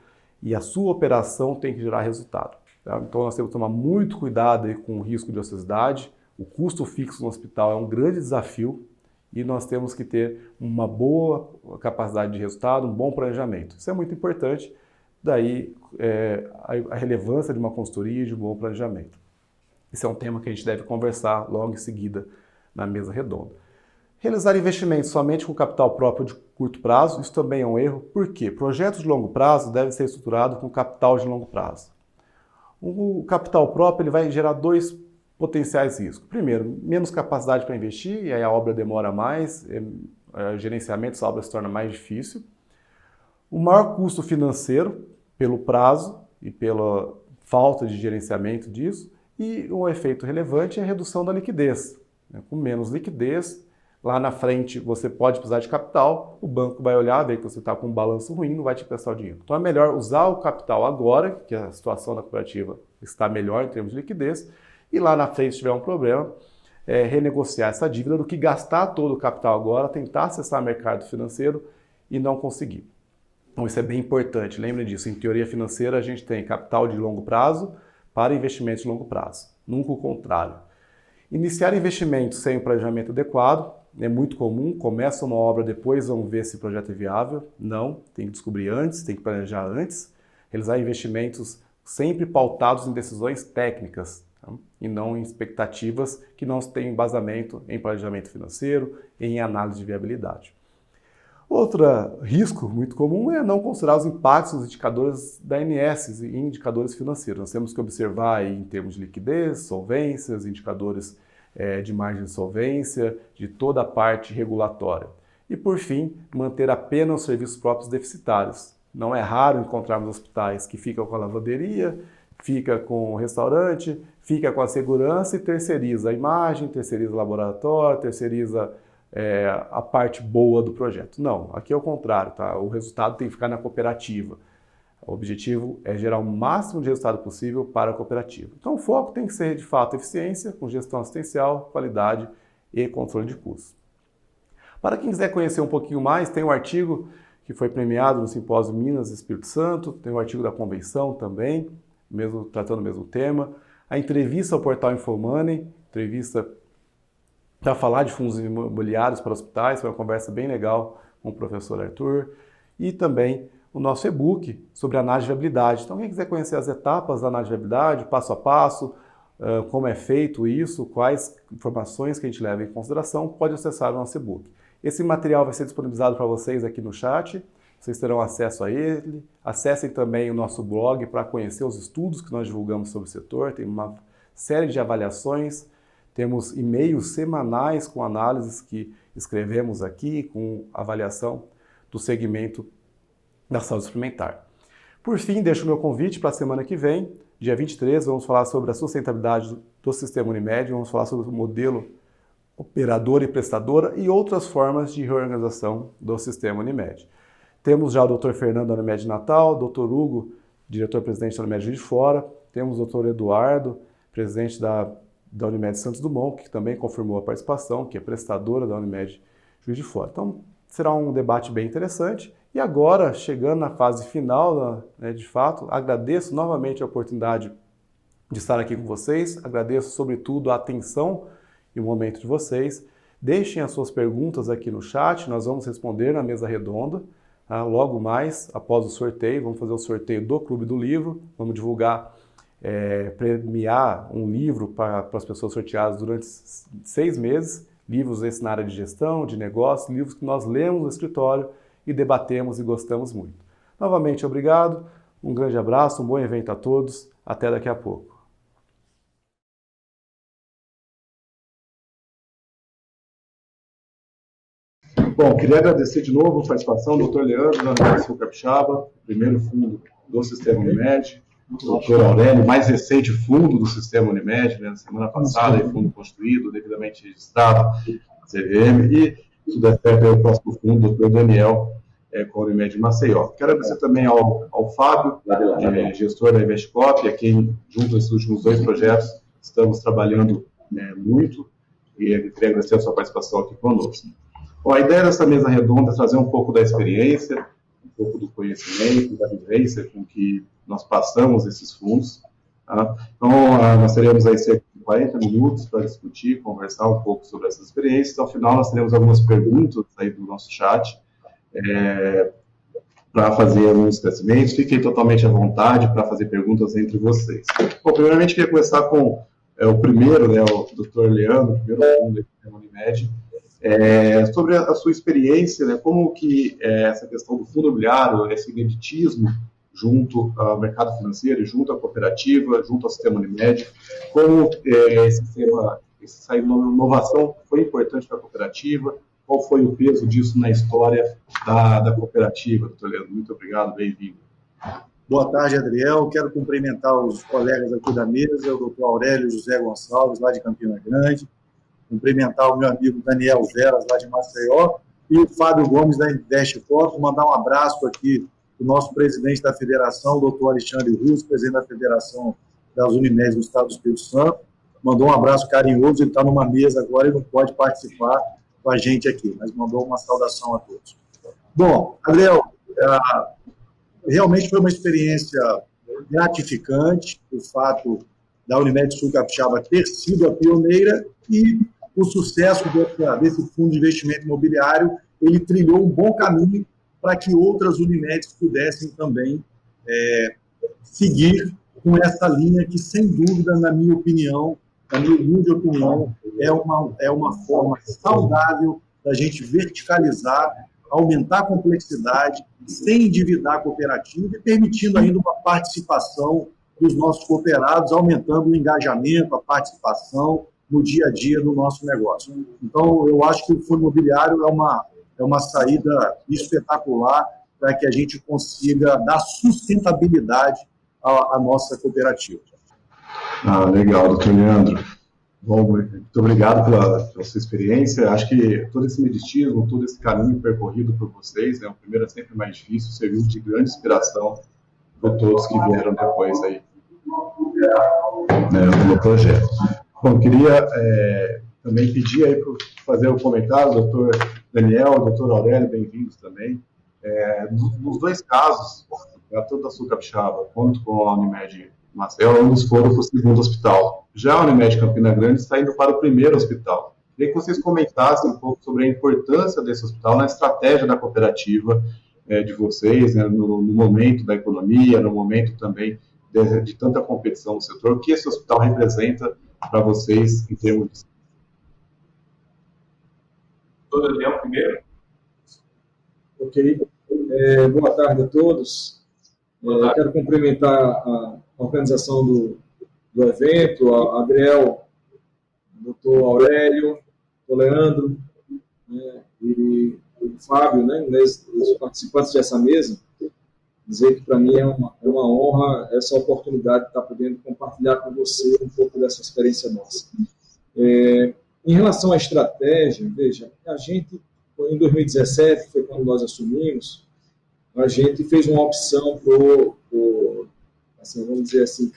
e a sua operação tem que gerar resultado. Tá? Então nós temos que tomar muito cuidado aí com o risco de ociosidade. O custo fixo no hospital é um grande desafio e nós temos que ter uma boa capacidade de resultado, um bom planejamento. Isso é muito importante, daí a relevância de uma consultoria e de um bom planejamento. Esse é um tema que a gente deve conversar logo em seguida na mesa redonda. Realizar investimentos somente com capital próprio de curto prazo, isso também é um erro. Por quê? Projetos de longo prazo devem ser estruturados com capital de longo prazo. O capital próprio ele vai gerar dois potenciais riscos. Primeiro, menos capacidade para investir, e aí a obra demora mais, o gerenciamento dessa obra se torna mais difícil. O maior custo financeiro, pelo prazo e pela falta de gerenciamento disso, e um efeito relevante é a redução da liquidez. Com menos liquidez, lá na frente você pode precisar de capital, o banco vai olhar, ver que você está com um balanço ruim, não vai te prestar o dinheiro. Então é melhor usar o capital agora, que a situação da cooperativa está melhor em termos de liquidez, e lá na frente, se tiver um problema, renegociar essa dívida do que gastar todo o capital agora, tentar acessar o mercado financeiro e não conseguir. Então isso é bem importante, lembre disso, em teoria financeira a gente tem capital de longo prazo para investimentos de longo prazo, nunca o contrário. Iniciar investimentos sem um planejamento adequado é muito comum, começa uma obra, depois vamos ver se o projeto é viável. Não, tem que descobrir antes, tem que planejar antes. Realizar investimentos sempre pautados em decisões técnicas, tá? E não em expectativas que não têm embasamento em planejamento financeiro e em análise de viabilidade. Outro risco muito comum é não considerar os impactos dos indicadores da ANS e indicadores financeiros. Nós temos que observar aí, em termos de liquidez, solvências, indicadores de margem de solvência, de toda a parte regulatória. E, por fim, manter apenas os serviços próprios deficitários. Não é raro encontrarmos hospitais que ficam com a lavanderia, fica com o restaurante, fica com a segurança e terceiriza a imagem, terceiriza o laboratório, terceiriza a parte boa do projeto. Não, aqui é o contrário, tá? O resultado tem que ficar na cooperativa. O objetivo é gerar o máximo de resultado possível para a cooperativa. Então o foco tem que ser, de fato, eficiência, com gestão assistencial, qualidade e controle de custos. Para quem quiser conhecer um pouquinho mais, tem um artigo que foi premiado no Simpósio Minas e Espírito Santo, tem um artigo da convenção também, tratando o mesmo tema. A entrevista ao portal InfoMoney, entrevista para falar de fundos imobiliários para hospitais, foi uma conversa bem legal com o professor Arthur, e também o nosso e-book sobre análise de viabilidade. Então, quem quiser conhecer as etapas da análise de viabilidade, passo a passo, como é feito isso, quais informações que a gente leva em consideração, pode acessar o nosso e-book. Esse material vai ser disponibilizado para vocês aqui no chat, vocês terão acesso a ele. Acessem também o nosso blog para conhecer os estudos que nós divulgamos sobre o setor, tem uma série de avaliações. Temos e-mails semanais com análises que escrevemos aqui, com avaliação do segmento da saúde suplementar. Por fim, deixo o meu convite para a semana que vem, dia 23, vamos falar sobre a sustentabilidade do sistema Unimed, vamos falar sobre o modelo operadora e prestadora e outras formas de reorganização do sistema Unimed. Temos já o Dr. Fernando da Unimed Natal, Dr. Hugo, diretor-presidente da Unimed Juiz de Fora, temos o Dr. Eduardo, presidente da Unimed Santos Dumont, que também confirmou a participação, que é prestadora da Unimed Juiz de Fora. Então, será um debate bem interessante. E agora, chegando na fase final, de fato, agradeço novamente a oportunidade de estar aqui com vocês, agradeço sobretudo a atenção e o momento de vocês. Deixem as suas perguntas aqui no chat, nós vamos responder na mesa redonda. Logo mais, após o sorteio, vamos fazer o sorteio do Clube do Livro, vamos divulgar, premiar um livro para as pessoas sorteadas durante 6 meses, livros esses na área de gestão, de negócio, livros que nós lemos no escritório e debatemos e gostamos muito. Novamente, obrigado, Um grande abraço, um bom evento a todos. Até daqui a pouco. Bom, queria agradecer de novo a participação do Dr. Leandro, da Universidade Capixaba, primeiro fundo do Sistema Unimed, o Dr. Aurélio, mais recente fundo do Sistema Unimed, né, na semana passada, fundo constituído, devidamente registrado, CVM, e, se der certo, o próximo fundo, o Dr. Daniel, com a Unimed Maceió. Quero agradecer também ao Fábio, gestor da Investcop, a quem, junto a esses últimos 2 projetos, estamos trabalhando muito, e queria agradecer a sua participação aqui conosco. Bom, a ideia dessa mesa redonda é trazer um pouco da experiência, um pouco do conhecimento, da vivência com que nós passamos esses fundos. Tá? Então, nós teremos aí cerca de 40 minutos para discutir, conversar um pouco sobre essas experiências. Ao final, nós teremos algumas perguntas aí do nosso chat para fazer alguns esclarecimentos. Fiquem totalmente à vontade para fazer perguntas entre vocês. Bom, primeiramente, queria começar com o primeiro, né, o Dr. Leandro, o primeiro fundo do Sistema Unimed. Sobre a sua experiência, né, como que essa questão do fundo imobiliário, esse ineditismo junto ao mercado financeiro, junto à cooperativa, junto ao sistema Unimed, como essa inovação foi importante para a cooperativa, qual foi o peso disso na história da cooperativa, doutor Leandro? Muito obrigado, bem-vindo. Boa tarde, Adriel. Quero cumprimentar os colegas aqui da mesa, o doutor Aurélio José Gonçalves, lá de Campina Grande, cumprimentar o meu amigo Daniel Veras, lá de Maceió, e o Fábio Gomes, da Investcop, mandar um abraço aqui do nosso presidente da federação, o doutor Alexandre Russo, presidente da Federação das Unimed do Estado do Espírito Santo, mandou um abraço carinhoso, ele está numa mesa agora e não pode participar com a gente aqui, mas mandou uma saudação a todos. Bom, Adriel, realmente foi uma experiência gratificante, o fato da Unimed Sul Capixaba ter sido a pioneira e o sucesso desse fundo de investimento imobiliário, ele trilhou um bom caminho para que outras Unimedes pudessem também seguir com essa linha que, sem dúvida, na minha opinião, na minha humilde opinião, é uma forma saudável da gente verticalizar, aumentar a complexidade, sem endividar a cooperativa e permitindo ainda uma participação dos nossos cooperados, aumentando o engajamento, a participação no dia a dia do nosso negócio. Então, eu acho que o fundo imobiliário é uma saída espetacular para que a gente consiga dar sustentabilidade à nossa cooperativa. Legal, doutor Leandro. Bom, muito obrigado pela sua experiência. Acho que todo esse meditismo, todo esse caminho percorrido por vocês, né, o primeiro é sempre mais difícil, serviu de grande inspiração para todos que vieram depois aí no projeto. Bom, queria também pedir aí para fazer o comentário, doutor Daniel, doutor Aurélio, bem-vindos também. Nos 2 casos, tanto da Sul Capixaba quanto com a Unimed Maceió, ambos foram para o segundo hospital. Já a Unimed Campina Grande está indo para o primeiro hospital. Queria que vocês comentassem um pouco sobre a importância desse hospital na estratégia da cooperativa de vocês, né, no momento da economia, no momento também de tanta competição no setor. O que esse hospital representa para vocês em termos de... Doutor Daniel, primeiro. Ok. Boa tarde a todos. Quero cumprimentar a organização do evento, a Adriel, o doutor Aurélio, o Leandro, né, e o Fábio, né, os participantes dessa mesa. Dizer que para mim é uma honra essa oportunidade de estar podendo compartilhar com você um pouco dessa experiência nossa. Em relação à estratégia, veja, a gente, em 2017, foi quando nós assumimos, a gente fez uma opção por assim, vamos dizer assim,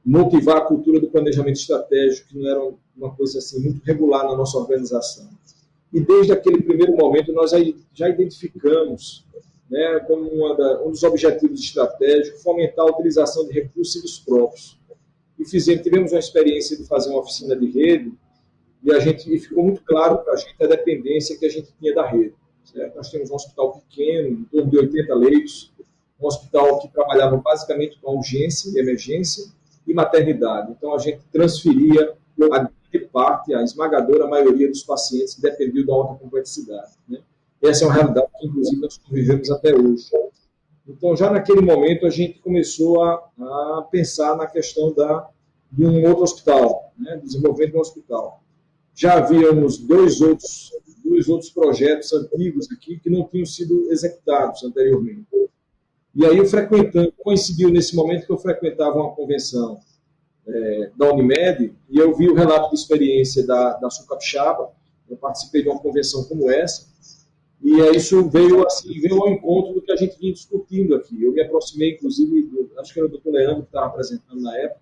motivar a cultura do planejamento estratégico, que não era uma coisa assim muito regular na nossa organização. E desde aquele primeiro momento nós já identificamos, né, como um dos objetivos estratégicos, fomentar a utilização de recursos próprios. E tivemos uma experiência de fazer uma oficina de rede, e ficou muito claro para a gente a dependência que a gente tinha da rede. Certo? Nós temos um hospital pequeno, em torno de 80 leitos, um hospital que trabalhava basicamente com urgência e emergência e maternidade. Então, a gente transferia a grande parte, a esmagadora maioria dos pacientes que dependiam da alta complexidade. Né? Essa é uma realidade que, inclusive, nós convivemos até hoje. Então, já naquele momento, a gente começou a pensar na questão de um outro hospital, né, desenvolvimento de um hospital. Já havíamos dois outros projetos antigos aqui que não tinham sido executados anteriormente. E aí, coincidiu nesse momento que eu frequentava uma convenção da Unimed, e eu vi o relato de experiência da Sul Capixaba. Eu participei de uma convenção como essa, e isso veio ao encontro do que a gente vinha discutindo aqui. Eu me aproximei, inclusive, acho que era o doutor Leandro que estava apresentando na época,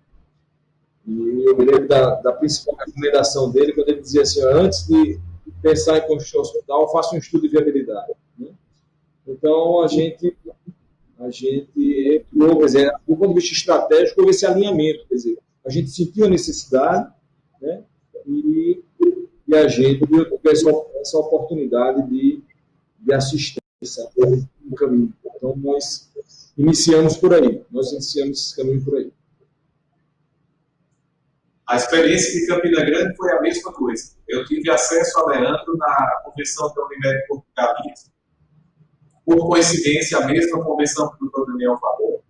e eu me lembro da principal recomendação dele, quando ele dizia assim: antes de pensar em construir um hospital, faça um estudo de viabilidade. Né? Então, a gente entrou, quer dizer, do ponto de vista estratégico, houve esse alinhamento, quer dizer, a gente sentiu a necessidade, né, e a gente viu essa oportunidade de assistência no caminho. Então, nós iniciamos esse caminho por aí. A experiência de Campina Grande foi a mesma coisa. Eu tive acesso a Leandro na convenção da Unimed Porto Galinhas, por coincidência, a mesma convenção que o doutor Daniel falou,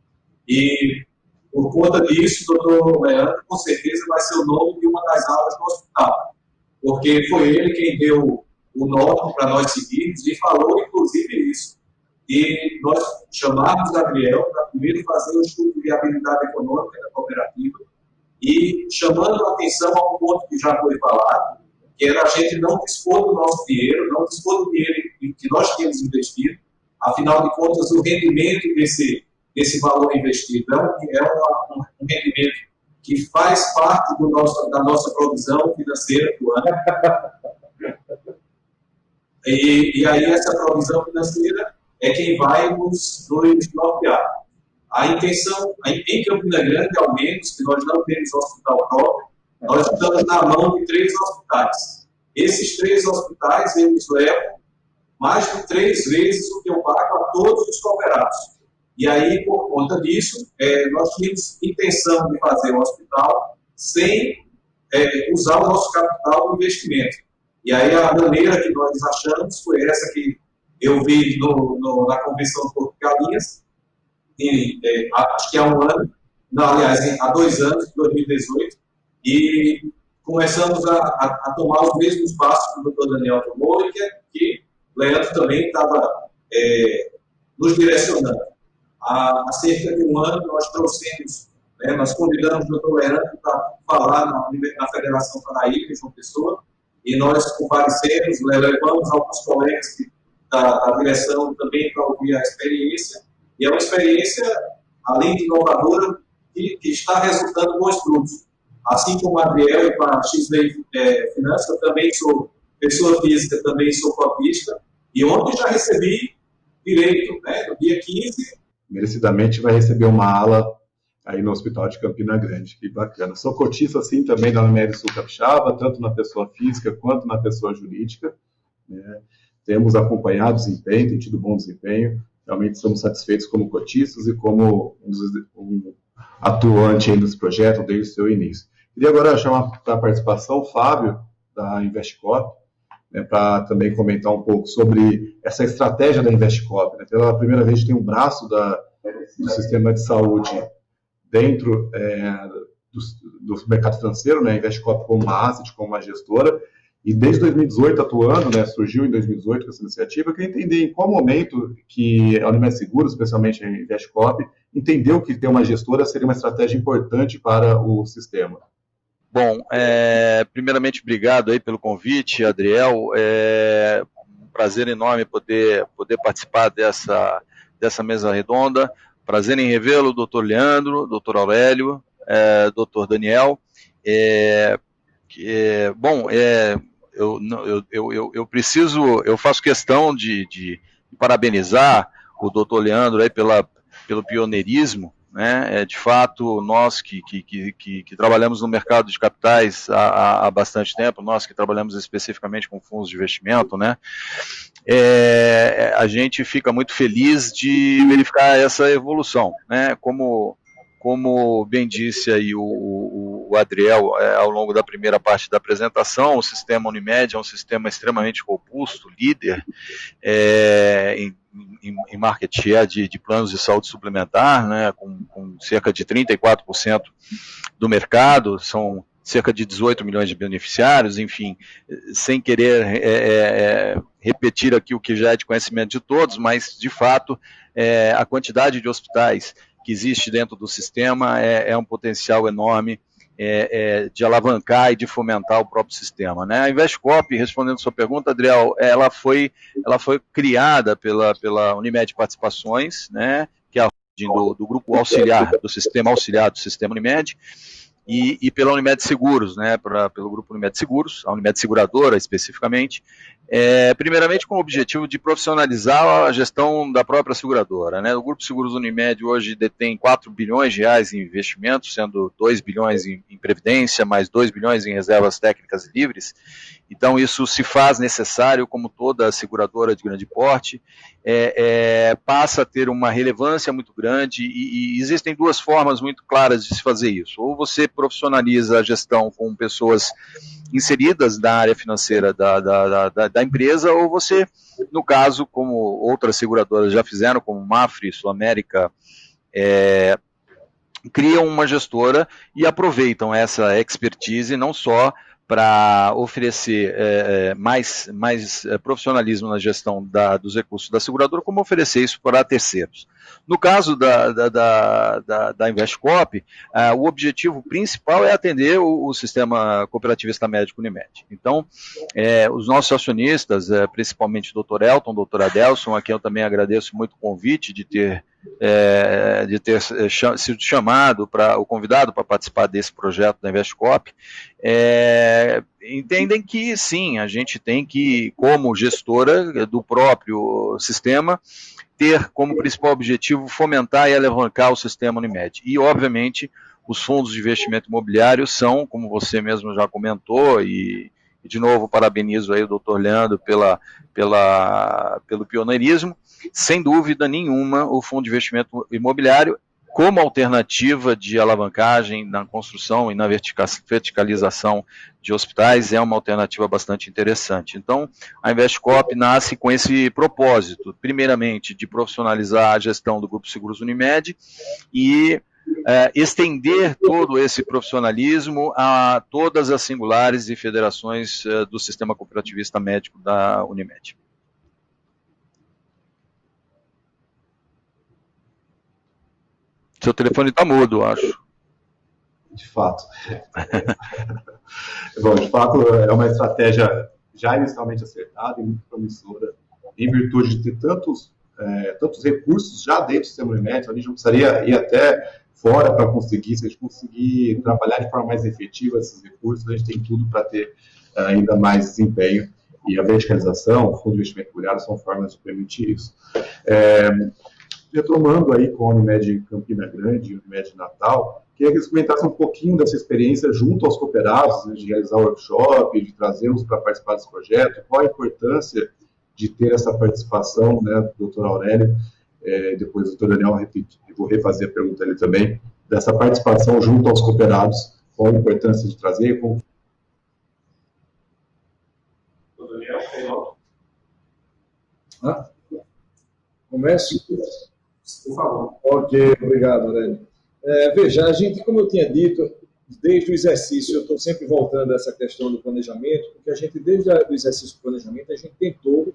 e por conta disso, o doutor Leandro, com certeza, vai ser o nome de uma das aulas do hospital, porque foi ele quem deu o norte para nós seguirmos e falou, inclusive, isso. E nós chamamos Gabriel para primeiro fazer o estudo de viabilidade econômica da cooperativa e chamando a atenção a um ponto que já foi falado, que era a gente não dispor do nosso dinheiro, não dispor do dinheiro que nós tínhamos investido. Afinal de contas, o rendimento desse valor investido é um rendimento que faz parte da nossa provisão financeira do ano. E aí essa provisão financeira é quem vai nos nortear. A intenção, em Campina Grande, ao menos, que nós não temos hospital próprio, nós estamos na mão de 3 hospitais. Esses 3 hospitais, eles levam mais de 3 vezes o que eu pago a todos os cooperados. E aí, por conta disso, nós tínhamos intenção de fazer o hospital sem usar o nosso capital no investimento. E aí a maneira que nós achamos foi essa que eu vi na Convenção de Porto Galinhas, acho que há um ano, não, aliás, há 2 anos, em 2018, e começamos a tomar os mesmos passos que o doutor Daniel tomou e que Leandro também estava nos direcionando. Há cerca de um ano, nós trouxemos, nós convidamos o doutor Leandro para falar na Federação Paraíba, em João Pessoa, e nós comparecemos, levamos alguns colegas da direção também para ouvir a experiência, e é uma experiência, além de inovadora, que está resultando bons frutos. Assim como a Adriel e para a XV Finanças, eu também sou pessoa física, também sou copista, e ontem já recebi direito, no dia 15. Merecidamente vai receber uma ala aí no Hospital de Campina Grande, que bacana. Sou cotista, assim, também da Unimed Sul Capixaba, tanto na pessoa física quanto na pessoa jurídica, né? Temos acompanhado o desempenho, tem tido bom desempenho, realmente estamos satisfeitos como cotistas e como um atuante aí nesse projeto desde o seu início. Queria agora chamar para a participação o Fábio, da Investcop, para também comentar um pouco sobre essa estratégia da Investcop. Pela primeira vez tem um braço do sistema de saúde dentro do mercado financeiro, a Investcop como uma asset, como uma gestora, e desde 2018 atuando, surgiu em 2018 com essa iniciativa. Eu queria entender em qual momento que a Unimed Seguros, especialmente a Investcop, entendeu que ter uma gestora seria uma estratégia importante para o sistema. Bom, primeiramente, obrigado aí pelo convite, Adriel. É um prazer enorme poder participar dessa mesa redonda. Prazer em revê-lo, doutor Leandro, doutor Aurélio, doutor Daniel. Eu faço questão de parabenizar o doutor Leandro aí pelo pioneirismo, né? De fato, nós que trabalhamos no mercado de capitais há bastante tempo, nós que trabalhamos especificamente com fundos de investimento, né? A gente fica muito feliz de verificar essa evolução, né? Como bem disse aí o o Adriel ao longo da primeira parte da apresentação. O sistema Unimed é um sistema extremamente robusto, líder em market share de planos de saúde suplementar, né, com cerca de 34% do mercado, são cerca de 18 milhões de beneficiários, enfim, sem querer repetir aqui o que já é de conhecimento de todos, mas, de fato, a quantidade de hospitais que existe dentro do sistema é um potencial enorme de alavancar e de fomentar o próprio sistema, né? A Investcorp, respondendo a sua pergunta, Adriel, ela foi criada pela Unimed Participações, né, que é a do grupo auxiliar, do sistema Unimed, e pela Unimed Seguros, né, pelo grupo Unimed Seguros, a Unimed Seguradora especificamente, primeiramente com o objetivo de profissionalizar a gestão da própria seguradora, né? O Grupo Seguros Unimed hoje detém 4 bilhões de reais em investimentos, sendo 2 bilhões em previdência, mais 2 bilhões em reservas técnicas livres. Então isso se faz necessário, como toda seguradora de grande porte, passa a ter uma relevância muito grande e existem duas formas muito claras de se fazer isso. Ou você profissionaliza a gestão com pessoas inseridas na área financeira da empresa, ou você, no caso, como outras seguradoras já fizeram, como Mafre, Sul América, criam uma gestora e aproveitam essa expertise não só para oferecer mais profissionalismo na gestão dos recursos da seguradora, como oferecer isso para terceiros. No caso da Investcorp, o objetivo principal é atender o sistema cooperativista médico Unimed. Então, os nossos acionistas, principalmente o Dr. Elton, o Dr. Adelson, a quem eu também agradeço muito o convite de ter sido chamado, convidado para participar desse projeto da Investcorp, entendem que sim, a gente tem que, como gestora do próprio sistema, ter como principal objetivo fomentar e alavancar o sistema Unimed. E, obviamente, os fundos de investimento imobiliário são, como você mesmo já comentou, e de novo parabenizo aí o Dr. Leandro pelo pioneirismo, sem dúvida nenhuma o fundo de investimento imobiliário, como alternativa de alavancagem na construção e na verticalização de hospitais, é uma alternativa bastante interessante. Então, a Investcorp nasce com esse propósito, primeiramente, de profissionalizar a gestão do Grupo Seguros Unimed e estender todo esse profissionalismo a todas as singulares e federações do sistema cooperativista médico da Unimed. Seu telefone está mudo, eu acho. De fato. Bom, de fato, é uma estratégia já inicialmente acertada e muito promissora, em virtude de ter tantos recursos já dentro do sistema Unimed. A gente não precisaria ir até fora para conseguir, se a gente conseguir trabalhar de forma mais efetiva esses recursos, a gente tem tudo para ter ainda mais desempenho. E a verticalização, o fundo de investimento imobiliário são formas de permitir isso. Retomando aí com a Unimed Campina Grande e a Unimed Natal, queria que eles comentassem um pouquinho dessa experiência junto aos cooperados, né, de realizar workshop, de trazê-los para participar desse projeto, qual a importância de ter essa participação, né, do Dr. Aurélio, depois do Dr. Daniel, vou refazer a pergunta ali também, dessa participação junto aos cooperados, qual a importância de trazer, como... Dr. Daniel, Começo? por favor. Ok, obrigado, Aurélio. Veja, a gente, como eu tinha dito, desde o exercício, eu estou sempre voltando a essa questão do planejamento, porque a gente, desde o exercício do planejamento, a gente tentou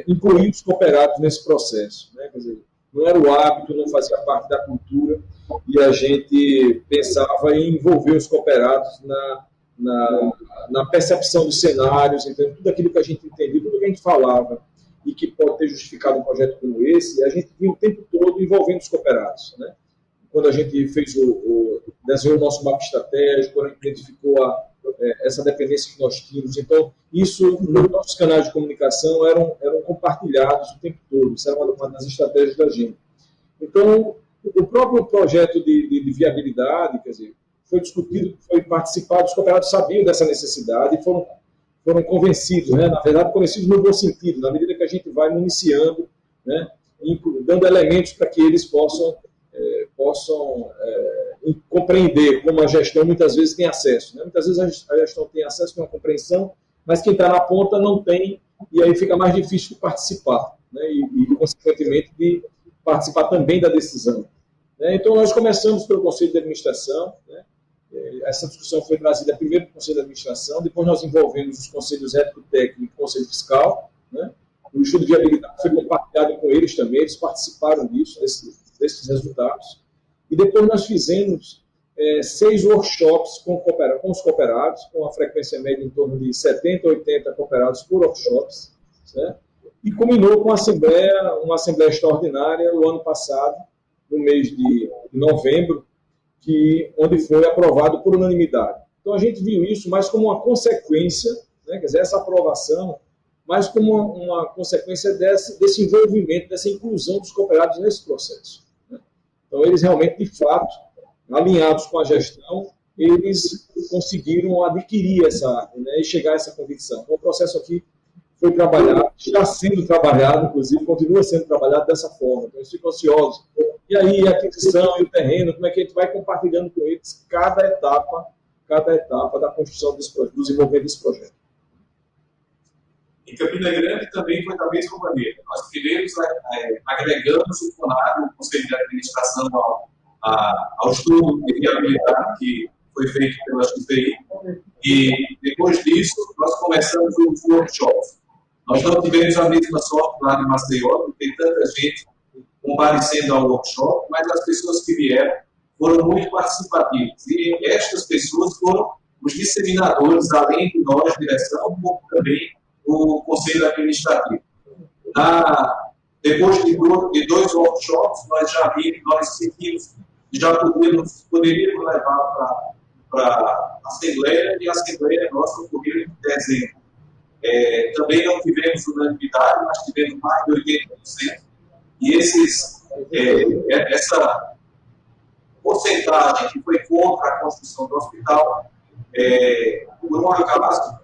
incluir os cooperados nesse processo, né? Quer dizer, não era o hábito, não fazia parte da cultura, e a gente pensava em envolver os cooperados na percepção dos cenários, então, tudo aquilo que a gente entendia, tudo que a gente falava, e que pode ter justificado um projeto como esse, a gente vinha o tempo todo envolvendo os cooperados, né? Quando a gente fez desenhou o nosso mapa estratégico, quando a gente identificou essa dependência que nós tínhamos, então, isso, nos nossos canais de comunicação, eram compartilhados o tempo todo, isso era uma das estratégias da gente. Então, o próprio projeto de viabilidade, quer dizer, foi discutido, foi participado, os cooperados sabiam dessa necessidade e foram convencidos, né? Na verdade, convencidos no bom sentido, na medida que a gente vai municiando, né? Dando elementos para que eles possam compreender como a gestão muitas vezes tem acesso. Né? Muitas vezes a gestão tem acesso, tem uma compreensão, mas quem está na ponta não tem, e aí fica mais difícil de participar, né? E, consequentemente, de participar também da decisão. Né? Então, nós começamos pelo Conselho de Administração, né? Essa discussão foi trazida primeiro para o Conselho de Administração, depois nós envolvemos os Conselhos Ético-Técnico e o Conselho Fiscal, né? O estudo de viabilidade foi compartilhado com eles também, eles participaram disso, desses resultados. E depois nós fizemos 6 workshops com os cooperados, com a frequência média em torno de 70 a 80 cooperados por workshops, né? E culminou com uma assembleia extraordinária no ano passado, no mês de novembro, onde foi aprovado por unanimidade. Então a gente viu isso mais como uma consequência, né? Quer dizer, essa aprovação, mas como uma consequência desse envolvimento, dessa inclusão dos cooperados nesse processo. Né? Então eles realmente, de fato, alinhados com a gestão, eles conseguiram adquirir né, e chegar a essa convicção. Então, o processo aqui foi trabalhado, está sendo trabalhado, inclusive, continua sendo trabalhado dessa forma. Então, eles ficam ansiosos. E aí, a aquisição e o terreno, como é que a gente vai compartilhando com eles cada etapa da construção do desenvolvimento desse projeto. Em Campina Grande também foi da mesma maneira. Nós primeiro agregamos o CONAB, o Conselho de Administração, ao estudo de viabilidade que foi feito pela XPI, e depois disso nós começamos os workshops. Nós não tivemos a mesma sorte lá em Maceió, de ter tanta gente comparecendo ao workshop, mas as pessoas que vieram foram muito participativas, e estas pessoas foram os disseminadores, além de nós, direção, como também o Conselho Administrativo. Depois de 2 workshops, nós sentimos que já poderíamos levar para a Assembleia, e a Assembleia nossa ocorreu em dezembro. Também não tivemos unanimidade, mas tivemos mais de 80%, e essa porcentagem que foi contra a construção do hospital, por um acaso,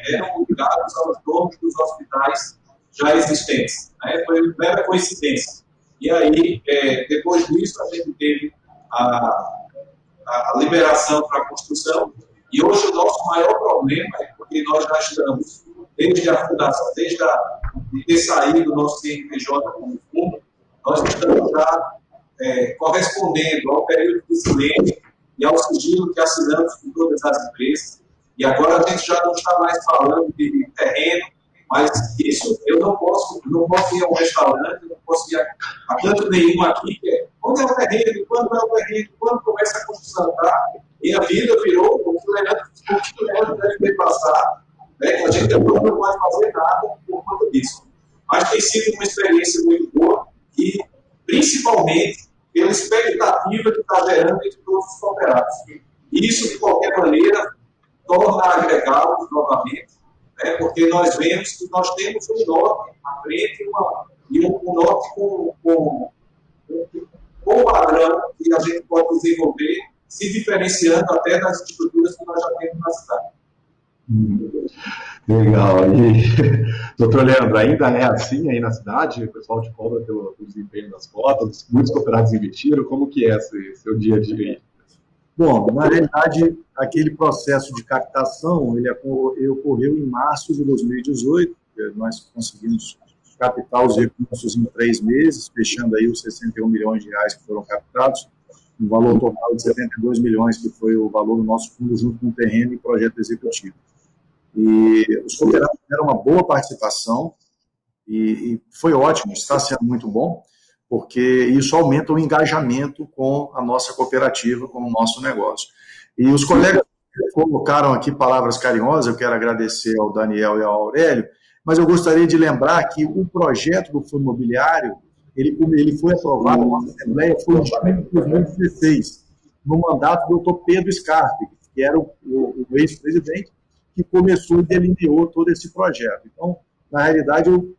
eram ligados aos donos dos hospitais já existentes. Né? Foi uma mera coincidência. E aí, depois disso, a gente teve a liberação para a construção, e hoje o nosso maior problema é porque nós já estamos, desde a fundação, de ter saído do nosso CNPJ como fundo, nós estamos já correspondendo ao período de silêncio e ao sigilo que assinamos com todas as empresas. E agora a gente já não está mais falando de terreno, mas isso eu não posso ir a um restaurante, eu não posso ir a canto nenhum aqui, que é onde é o terreno, quando é o terreno, quando começa a construção, tá? E a vida virou o que o Leandro deve ter passado, né? A gente não pode fazer nada por conta disso. Mas tem sido uma experiência muito boa, e principalmente pela expectativa que está gerando entre todos os cooperados. E isso, de qualquer maneira, torna a agregá-los novamente, né? Porque nós vemos que nós temos um norte à frente e um norte com um padrão que a gente pode desenvolver, se diferenciando até das estruturas que nós já temos na cidade. Legal. E, doutor Leandro, ainda é assim aí na cidade? O pessoal te cobra pelo desempenho das cotas? Muitos cooperados investiram? Como que é esse seu dia a dia aí? Bom, na realidade, aquele processo de captação, ele ocorreu em março de 2018, nós conseguimos captar os recursos em 3 meses, fechando aí os 61 milhões de reais que foram captados, um valor total de 72 milhões, que foi o valor do nosso fundo, junto com o terreno e projeto executivo. E os cooperados tiveram uma boa participação, e foi ótimo, está sendo muito bom, porque isso aumenta o engajamento com a nossa cooperativa, com o nosso negócio. E os colegas colocaram aqui palavras carinhosas, eu quero agradecer ao Daniel e ao Aurélio, mas eu gostaria de lembrar que o projeto do Fundo Imobiliário, ele foi aprovado na nossa Assembleia, foi em junho de 2016, no mandato do doutor Pedro Scarpe, que era o ex-presidente, que começou e delineou todo esse projeto. Então, na realidade, eu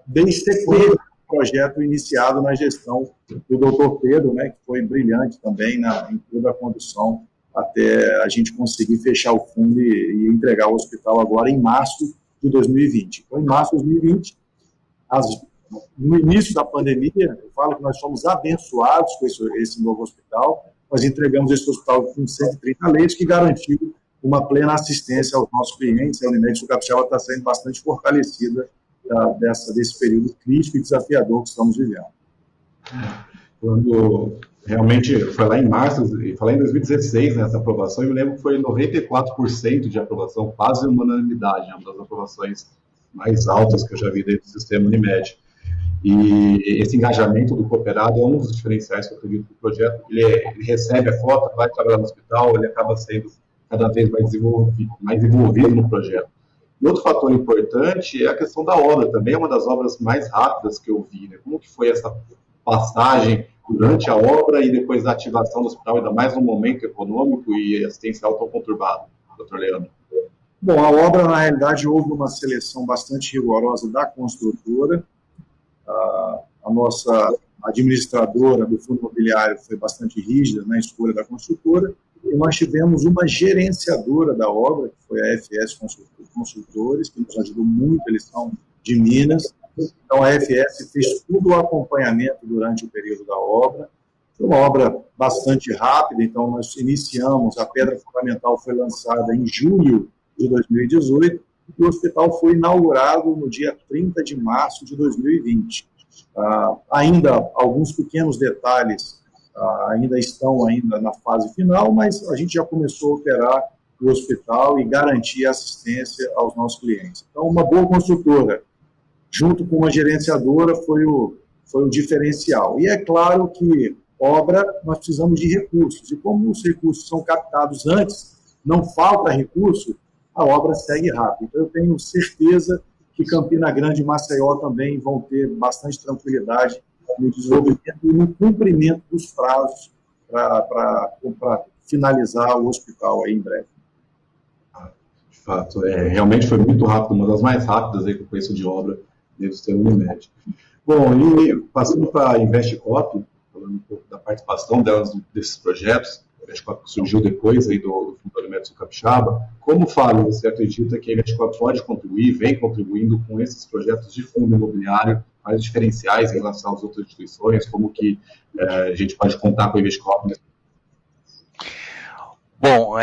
dei sequência ao projeto iniciado na gestão do doutor Pedro, né, que foi brilhante também em toda a condução, até a gente conseguir fechar o fundo e entregar o hospital agora em março de 2020. Então, em março de 2020, no início da pandemia, eu falo que nós somos abençoados com esse novo hospital. nós entregamos esse hospital com 130 leitos, que garantiu uma plena assistência aos nossos clientes. A Unimed Sul Capixaba está sendo bastante fortalecida desse período crítico e desafiador que estamos vivendo. Quando realmente foi lá em março, foi lá em 2016 nessa aprovação, eu me lembro que foi 94% de aprovação, quase unanimidade, uma das aprovações mais altas que eu já vi dentro do sistema Unimed. E esse engajamento do cooperado é um dos diferenciais que eu acredito do projeto. Ele recebe a cota, vai trabalhar no hospital, ele acaba sendo cada vez mais envolvido no projeto. E outro fator importante é a questão da obra, também é uma das obras mais rápidas que eu vi, né? Como que foi essa passagem durante a obra e depois da ativação do hospital, ainda mais no momento econômico e assistencial tão conturbado, doutor Leandro? Bom, a obra, na realidade, houve uma seleção bastante rigorosa da construtora. A nossa administradora do fundo imobiliário foi bastante rígida na escolha da construtora, e nós tivemos uma gerenciadora da obra, que foi a FS Consultores, que nos ajudou muito, eles são de Minas. Então, a FS fez todo o acompanhamento durante o período da obra. Foi uma obra bastante rápida, então nós iniciamos, a pedra fundamental foi lançada em julho de 2018, e o hospital foi inaugurado no dia 30 de março de 2020. Ainda alguns pequenos detalhes ainda estão na fase final, mas a gente já começou a operar o hospital e garantir assistência aos nossos clientes. Então, uma boa construtora, junto com uma gerenciadora, foi o diferencial. E é claro que obra, nós precisamos de recursos, e como os recursos são captados antes, não falta recurso, a obra segue rápido. Então, eu tenho certeza que Campina Grande e Maceió também vão ter bastante tranquilidade no desenvolvimento e no cumprimento dos prazos para finalizar o hospital aí em breve. De fato, realmente foi muito rápido, uma das mais rápidas aí que eu conheço de obra dentro do sistema Unimed. Bom, e passando para a Investcop, falando um pouco da participação delas desses projetos, a Investcop surgiu depois aí do Fundo Unimed Sul Capixaba. Como fala, você acredita que a Investcop pode contribuir, vem contribuindo com esses projetos de fundo imobiliário, quais diferenciais em relação às outras instituições, como que a gente pode contar com a Investcop? Bom,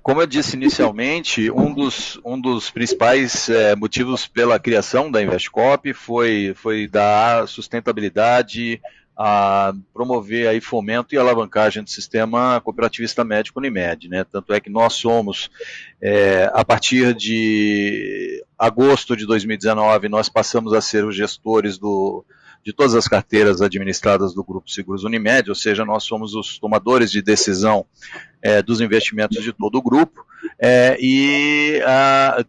como eu disse inicialmente, um dos principais motivos pela criação da Investcop foi dar sustentabilidade, a promover aí fomento e alavancagem do sistema cooperativista médico Unimed, né? Tanto é que nós somos, a partir de agosto de 2019, nós passamos a ser os gestores de todas as carteiras administradas do Grupo Seguros Unimed, ou seja, nós somos os tomadores de decisão dos investimentos de todo o grupo, e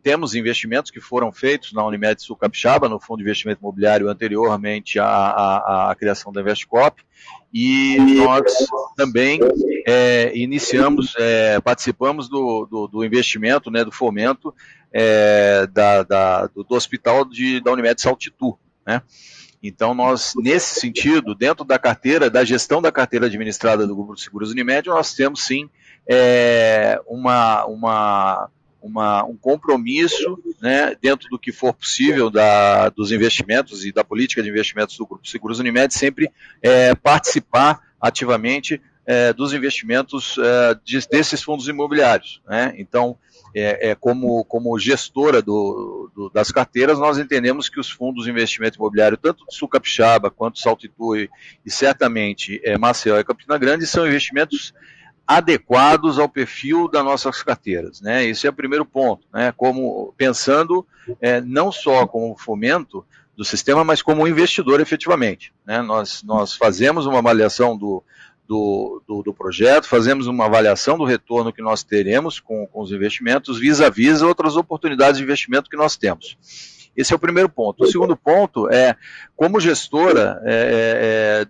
temos investimentos que foram feitos na Unimed Sul Capixaba, no Fundo de Investimento Imobiliário, anteriormente à criação da Investcop, e nós também participamos do investimento, né, do fomento do hospital da Unimed Saltitu, né? Então, nós, nesse sentido, dentro da carteira, da gestão da carteira administrada do Grupo de Seguros Unimed, nós temos, sim, um compromisso, né, dentro do que for possível dos investimentos e da política de investimentos do Grupo de Seguros Unimed, sempre participar ativamente dos investimentos desses fundos imobiliários, né? Então, como gestora das carteiras, nós entendemos que os fundos de investimento imobiliário, tanto de Sul Capixaba quanto Saltitu e certamente Maceió e Campina Grande, são investimentos adequados ao perfil das nossas carteiras, né? Esse é o primeiro ponto, né? Pensando não só como fomento do sistema, mas como investidor efetivamente, né? Nós fazemos uma avaliação do projeto, fazemos uma avaliação do retorno que nós teremos com os investimentos, vis-a-vis outras oportunidades de investimento que nós temos. Esse é o primeiro ponto. O segundo ponto é, como gestora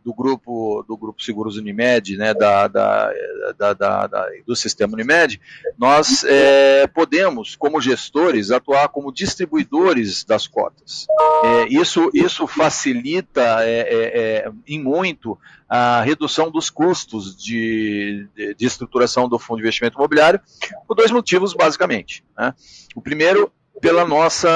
do grupo Seguros Unimed, né, do sistema Unimed, nós podemos, como gestores, atuar como distribuidores das cotas. Isso facilita em muito a redução dos custos de estruturação do Fundo de Investimento Imobiliário, por dois motivos, basicamente, né? O primeiro, pela nossa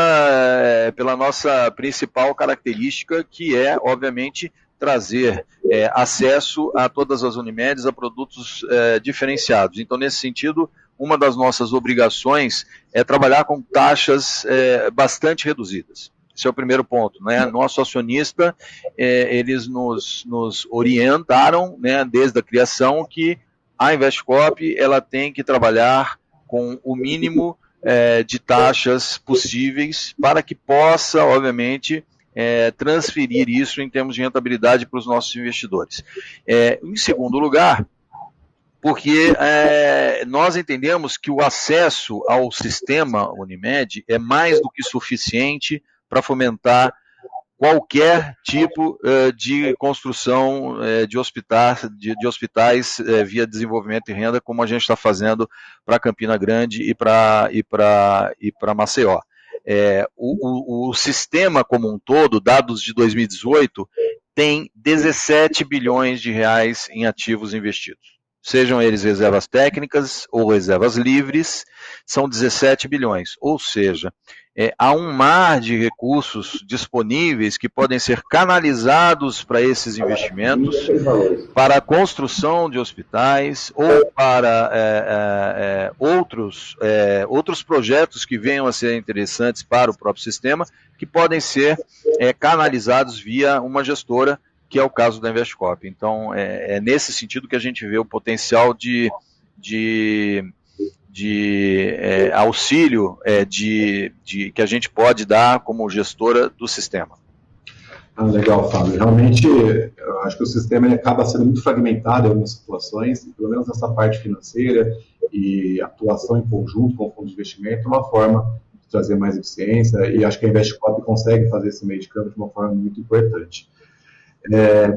principal característica, que é, obviamente, trazer acesso a todas as Unimedes a produtos diferenciados. Então, nesse sentido, uma das nossas obrigações é trabalhar com taxas bastante reduzidas. Esse é o primeiro ponto, né? Nosso acionista, eles nos orientaram, né, desde a criação, que a Investcorp ela tem que trabalhar com o mínimo de taxas possíveis para que possa, obviamente, transferir isso em termos de rentabilidade para os nossos investidores. Em segundo lugar, porque nós entendemos que o acesso ao sistema Unimed é mais do que suficiente para fomentar qualquer tipo de construção de hospitais via desenvolvimento e renda, como a gente está fazendo para Campina Grande e para Maceió. O sistema como um todo, dados de 2018, tem 17 bilhões de reais em ativos investidos. Sejam eles reservas técnicas ou reservas livres, são 17 bilhões. Ou seja, há um mar de recursos disponíveis que podem ser canalizados para esses investimentos, para a construção de hospitais ou para outros projetos que venham a ser interessantes para o próprio sistema, que podem ser canalizados via uma gestora, que é o caso da Investcorp. Então, é nesse sentido que a gente vê o potencial de auxílio que a gente pode dar como gestora do sistema. Legal, Fábio. Realmente, eu acho que o sistema ele acaba sendo muito fragmentado em algumas situações, pelo menos nessa parte financeira e atuação em conjunto com o fundo de investimento, uma forma de trazer mais eficiência, e acho que a Investcorp consegue fazer esse meio de campo de uma forma muito importante.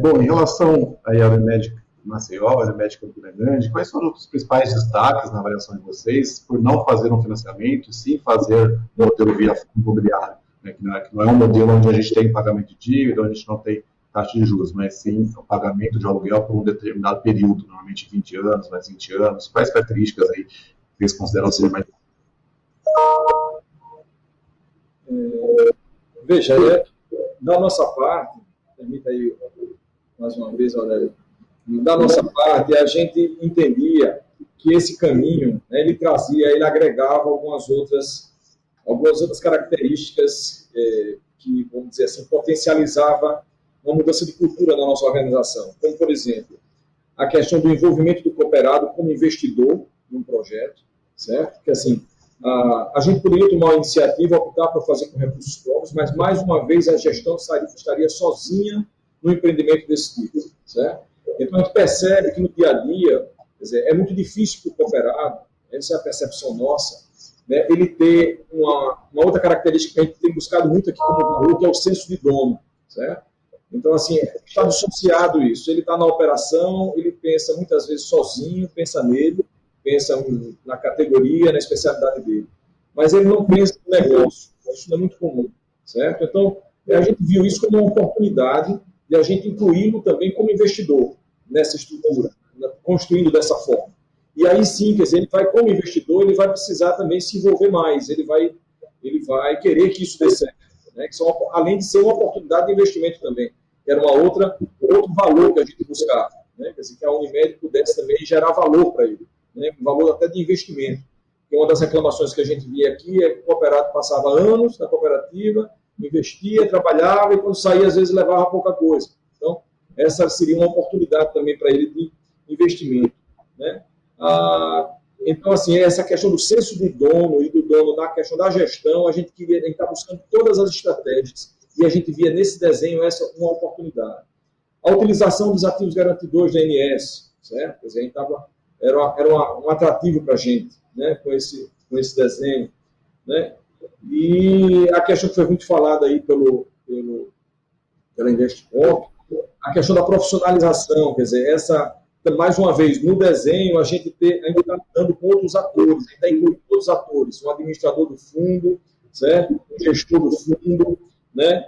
Bom, em relação à Unimed Maceió, a Unimed Campina Grande, quais foram os principais destaques na avaliação de vocês por não fazer um financiamento e sim fazer um modelo via fundo imobiliário, né, que não é um modelo onde a gente tem pagamento de dívida, onde a gente não tem taxa de juros, mas sim o pagamento de aluguel por um determinado período, normalmente 20 anos, mais 20 anos. Quais características aí vocês consideram ser mais... Veja, da nossa parte, permita aí mais uma vez, Aurélio, da nossa parte, a gente entendia que esse caminho, né, ele agregava algumas outras características que, vamos dizer assim, potencializava uma mudança de cultura na nossa organização, como, por exemplo, a questão do envolvimento do cooperado como investidor num projeto, certo? Porque, assim, a gente poderia tomar uma iniciativa, optar por fazer com recursos próprios, mas, mais uma vez, a gestão estaria sozinha no empreendimento desse tipo, certo? Então, a gente percebe que no dia a dia, quer dizer, é muito difícil para o cooperado, essa é a percepção nossa, né, ele ter uma outra característica que a gente tem buscado muito aqui como valor, que é o senso de dono, certo? Então, assim, está dissociado isso. Ele está na operação, ele pensa muitas vezes sozinho, pensa nele, pensa na categoria, na especialidade dele. Mas ele não pensa no negócio. Isso não é muito comum, certo? Então, a gente viu isso como uma oportunidade de a gente incluí-lo também como investidor nessa estrutura, construindo dessa forma. E aí sim, quer dizer, ele vai, como investidor, ele vai precisar também se envolver mais, ele vai querer que isso dê certo, né? Que além de ser uma oportunidade de investimento também, que era outro valor que a gente buscava, né? Quer dizer, que a Unimed pudesse também gerar valor para ele, né? Um valor até de investimento. E uma das reclamações que a gente via aqui é que o cooperado passava anos na cooperativa, investia, trabalhava, e quando saía, às vezes, levava pouca coisa. Então, essa seria uma oportunidade também para ele de investimento, né? Então, assim, essa questão do senso do dono e do dono na questão da gestão, a gente está buscando todas as estratégias, e a gente via nesse desenho essa uma oportunidade. A utilização dos ativos garantidores da ANS, certo? Quer dizer, era um atrativo para a gente, né? com esse desenho, né? E a questão que foi muito falada aí pela Investcorp, a questão da profissionalização, quer dizer, mais uma vez, no desenho, a gente está lidando com outros atores, a gente está incluindo todos os atores, um administrador do fundo, certo? Um gestor do fundo, né?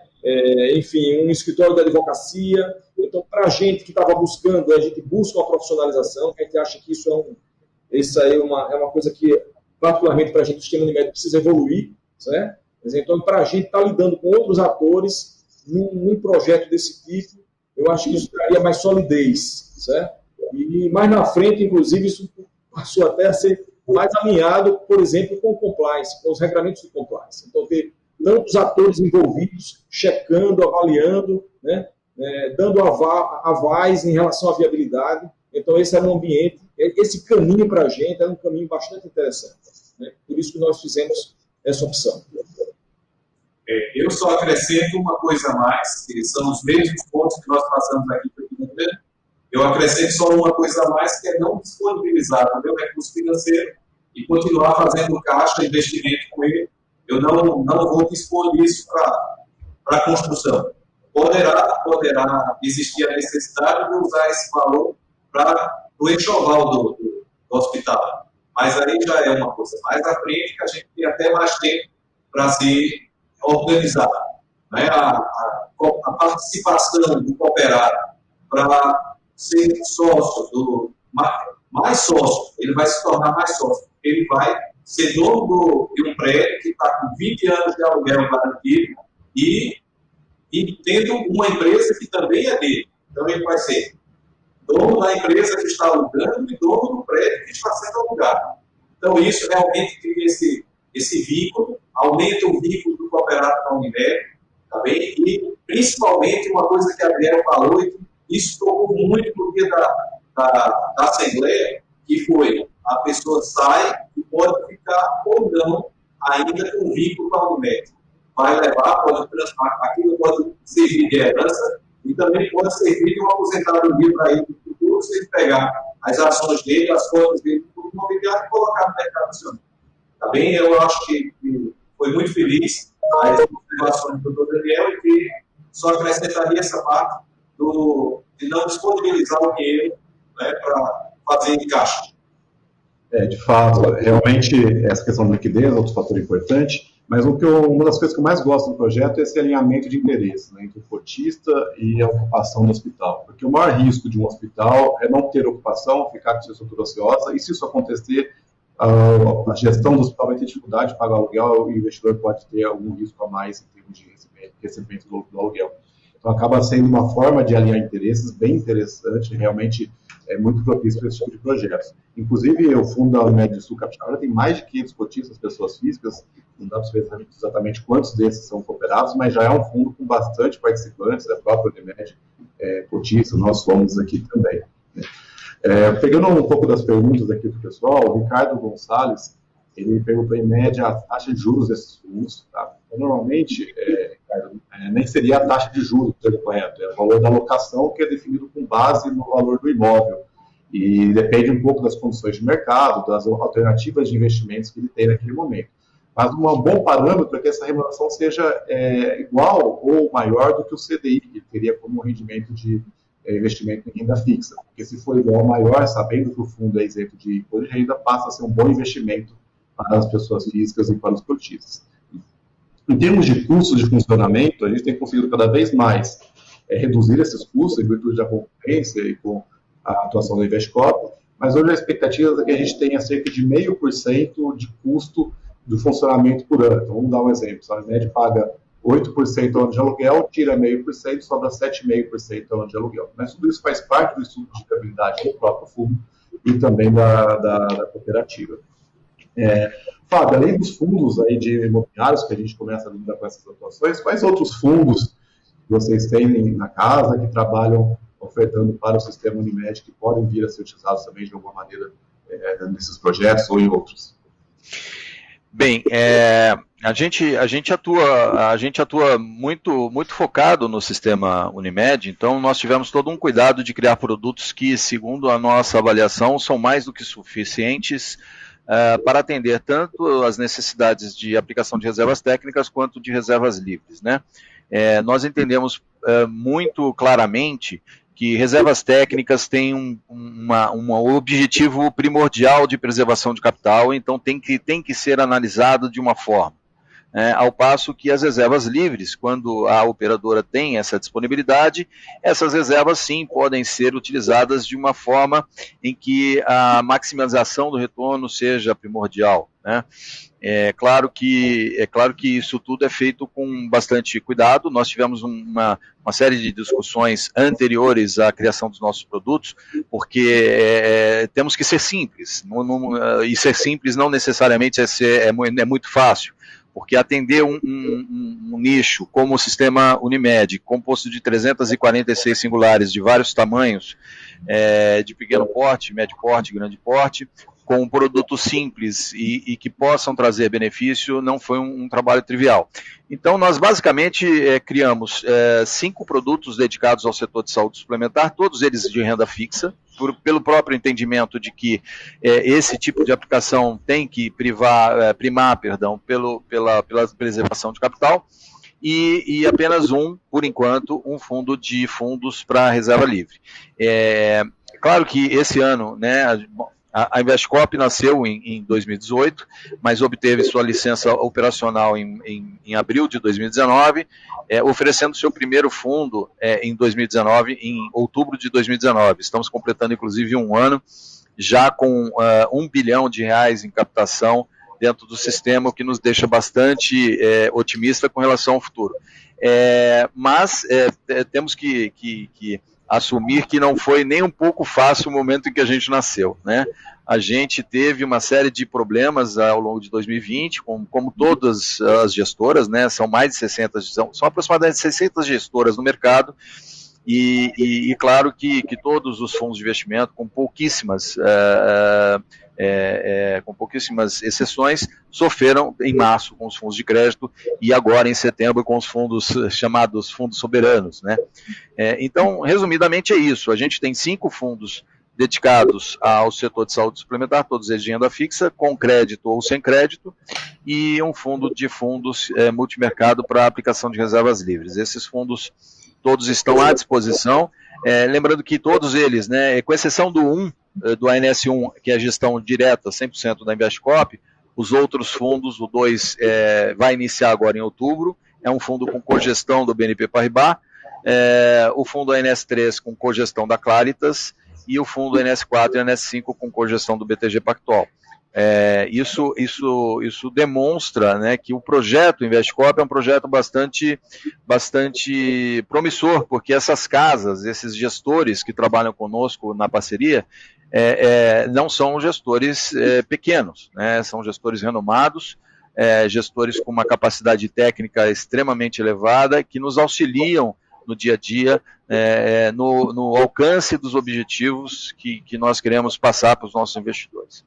Enfim, um escritório da advocacia. Então, para a gente que estava buscando, a gente busca uma profissionalização, que a gente acha que isso aí é uma coisa que, particularmente para a gente, o sistema Unimed precisa evoluir, certo? Então, para a gente estar lidando com outros atores num projeto desse tipo, eu acho que isso traria mais solidez, certo? E mais na frente, inclusive, isso passou até a ser mais alinhado, por exemplo, com o compliance, com os regramentos do compliance. Então, ter tantos atores envolvidos, checando, avaliando, né, dando avais em relação à viabilidade. Então, esse era um ambiente, esse caminho para a gente era um caminho bastante interessante, né? Por isso que nós fizemos essa opção. Eu só acrescento uma coisa a mais, que são os mesmos pontos que nós passamos aqui para o governo. Eu acrescento só uma coisa a mais, que é não disponibilizar o meu recurso financeiro e continuar fazendo caixa, investimento com ele. Eu não vou dispor isso para a construção. Poderá existir a necessidade de usar esse valor para o enxoval do hospital. Mas aí já é uma coisa mais à frente, que a gente tem até mais tempo para se organizar. Né? A participação do cooperado para ser sócio, mais sócio, ele vai se tornar mais sócio. Ele vai ser dono de um prédio que está com 20 anos de aluguel garantido e tendo uma empresa que também é dele. Então, ele vai ser dono da empresa que está alugando e dono do prédio que está sendo alugado. Então, isso realmente cria esse vínculo, aumenta o vínculo do cooperado com a Unimed, tá bem? E, principalmente, uma coisa que a Adriel falou, e que isso tocou muito no dia da Assembleia, que foi a pessoa sai e pode ficar ou não ainda com vínculo com a Unimed. Vai levar, pode transformar, aquilo pode servir de herança e também pode servir de uma aposentadoria para ele no futuro, se ele pegar as ações dele, as cotas dele no imobiliário e colocar no mercado nacional. Tá bem? Eu acho que foi muito feliz as observações do Dr. Daniel e que só acrescentaria essa parte de não disponibilizar o dinheiro, né, para fazer em caixa. De fato, realmente essa questão da liquidez é outro fator importante, mas uma das coisas que eu mais gosto do projeto é esse alinhamento de interesses, né, entre o cotista e a ocupação do hospital. Porque o maior risco de um hospital é não ter ocupação, ficar com sua estrutura ociosa, e se isso acontecer, a gestão do hospital vai ter dificuldade de pagar aluguel e o investidor pode ter algum risco a mais em termos de recebimento do aluguel. Então, acaba sendo uma forma de alinhar interesses bem interessante, realmente é muito propício para esse tipo de projetos. Inclusive, o fundo da Unimed Sul Capixaba tem mais de 500 cotistas, pessoas físicas, não dá para saber exatamente quantos desses são cooperados, mas já é um fundo com bastante participantes, da própria Unimed, cotistas, nós somos aqui também. Né? Pegando um pouco das perguntas aqui do pessoal, o Ricardo Gonçalves, ele perguntou em média a taxa de juros desses fundos. Tá? Então, normalmente, Ricardo, nem seria a taxa de juros, o correto, é o valor da locação que é definido com base no valor do imóvel. E depende um pouco das condições de mercado, das alternativas de investimentos que ele tem naquele momento. Mas um bom parâmetro é que essa remuneração seja igual ou maior do que o CDI, que teria como rendimento de investimento em renda fixa. Porque se for igual ou maior, sabendo que o fundo é isento de imposto de renda, passa a ser um bom investimento para as pessoas físicas e para os cotistas. Em termos de custos de funcionamento, a gente tem conseguido cada vez mais reduzir esses custos em virtude da concorrência e com a atuação da Investcorp, mas hoje a expectativa é que a gente tenha cerca de 0,5% de custo do funcionamento por ano. Então, vamos dar um exemplo. Se a Unimed paga 8% ao ano de aluguel, tira 0,5%, sobra 7,5% ao ano de aluguel. Mas tudo isso faz parte do estudo de viabilidade do próprio fundo e também da cooperativa. Fábio, além dos fundos aí de imobiliários que a gente começa a lidar com essas atuações, quais outros fundos que vocês têm na casa que trabalham ofertando para o sistema Unimed que podem vir a ser utilizados também de alguma maneira nesses projetos ou em outros? Bem, a gente atua muito focado no sistema Unimed, então nós tivemos todo um cuidado de criar produtos que, segundo a nossa avaliação, são mais do que suficientes para atender tanto as necessidades de aplicação de reservas técnicas quanto de reservas livres, né? Nós entendemos muito claramente que reservas técnicas têm um objetivo primordial de preservação de capital, então tem que ser analisado de uma forma. Ao passo que as reservas livres, quando a operadora tem essa disponibilidade, essas reservas sim podem ser utilizadas de uma forma em que a maximização do retorno seja primordial. né? É claro que isso tudo é feito com bastante cuidado. Nós tivemos uma série de discussões anteriores à criação dos nossos produtos, porque temos que ser simples, e ser simples não necessariamente é muito fácil, porque atender um nicho como o sistema Unimed, composto de 346 singulares de vários tamanhos, de pequeno porte, médio porte, grande porte, com um produto simples e que possam trazer benefício, não foi um trabalho trivial. Então, nós basicamente criamos 5 produtos dedicados ao setor de saúde suplementar, todos eles de renda fixa, pelo próprio entendimento de que esse tipo de aplicação tem que primar pela preservação de capital, e apenas por enquanto, um fundo de fundos para reserva livre. Claro que esse ano, né, a Investcorp nasceu em 2018, mas obteve sua licença operacional em abril de 2019, oferecendo seu primeiro fundo em 2019, em outubro de 2019. Estamos completando, inclusive, um ano, já com R$1 bilhão em captação dentro do sistema, o que nos deixa bastante otimista com relação ao futuro. Mas temos que assumir que não foi nem um pouco fácil o momento em que a gente nasceu, né? A gente teve uma série de problemas ao longo de 2020, como todas as gestoras, né? São mais de 60, são aproximadamente 600 gestoras no mercado, e claro que todos os fundos de investimento, com pouquíssimas exceções, sofreram em março com os fundos de crédito e agora em setembro com os fundos chamados fundos soberanos, né? Então, resumidamente é isso. A gente tem 5 fundos dedicados ao setor de saúde suplementar, todos eles de renda fixa, com crédito ou sem crédito, e um fundo de fundos multimercado para aplicação de reservas livres. Esses fundos todos estão à disposição, lembrando que todos eles, né, com exceção do ANS1, que é a gestão direta, 100% da Investcorp, os outros fundos, o 2 vai iniciar agora em outubro, é um fundo com cogestão do BNP Paribas, o fundo ANS3 com cogestão da Claritas, e o fundo ANS4 e ANS5 com cogestão do BTG Pactual. Isso demonstra, né, que o projeto Investcorp é um projeto bastante promissor, porque essas casas, esses gestores que trabalham conosco na parceria, não são gestores pequenos, né, são gestores renomados, gestores com uma capacidade técnica extremamente elevada, que nos auxiliam no dia a dia, no alcance dos objetivos que nós queremos passar para os nossos investidores.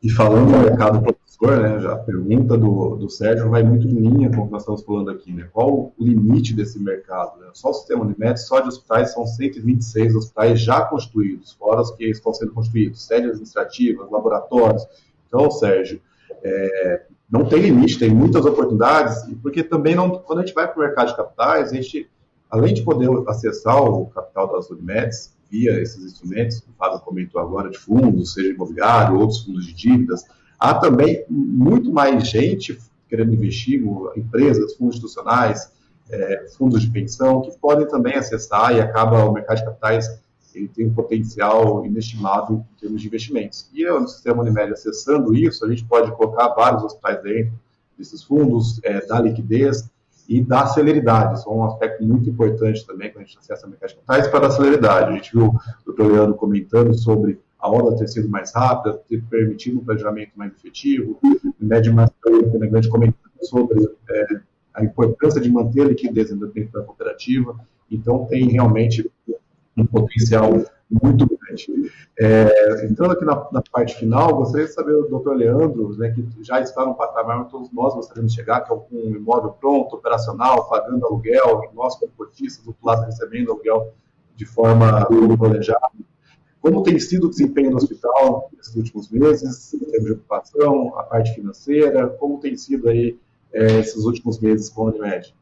E falando do mercado promissor, né, já a pergunta do Sérgio vai muito em linha com o que nós estamos falando aqui, né? Qual o limite desse mercado? Né? Só o sistema Unimed, só de hospitais, são 126 hospitais já constituídos, fora os que estão sendo construídos, sedes administrativas, laboratórios. Então, Sérgio, não tem limite, tem muitas oportunidades, porque também quando a gente vai para o mercado de capitais, a gente, além de poder acessar o capital das Unimeds via esses instrumentos, que o Fábio comentou agora, de fundos, seja imobiliário, outros fundos de dívidas, há também muito mais gente querendo investir, empresas, fundos institucionais, fundos de pensão, que podem também acessar, e acaba o mercado de capitais, ele tem um potencial inestimável em termos de investimentos. E no sistema Unimed, acessando isso, a gente pode colocar vários hospitais dentro desses fundos, dar liquidez e dar celeridade. Isso é um aspecto muito importante também, quando a gente acessa o mercado de capitais, para dar celeridade. A gente viu o Dr. Leandro comentando sobre a obra ter sido mais rápida, ter permitido um planejamento mais efetivo, o Unimed grande comentando sobre a importância de manter a liquidez dentro da cooperativa. Então, tem realmente um potencial muito grande. Entrando aqui na parte final, gostaria de saber do Dr. Leandro, né, que já está no patamar onde todos nós gostaríamos de chegar, que é um imóvel pronto, operacional, pagando aluguel, e nós, como cotistas, do lado recebendo aluguel de forma planejada. Como tem sido o desempenho do hospital nesses últimos meses, em termos de ocupação, a parte financeira, como tem sido aí esses últimos meses com a Unimed?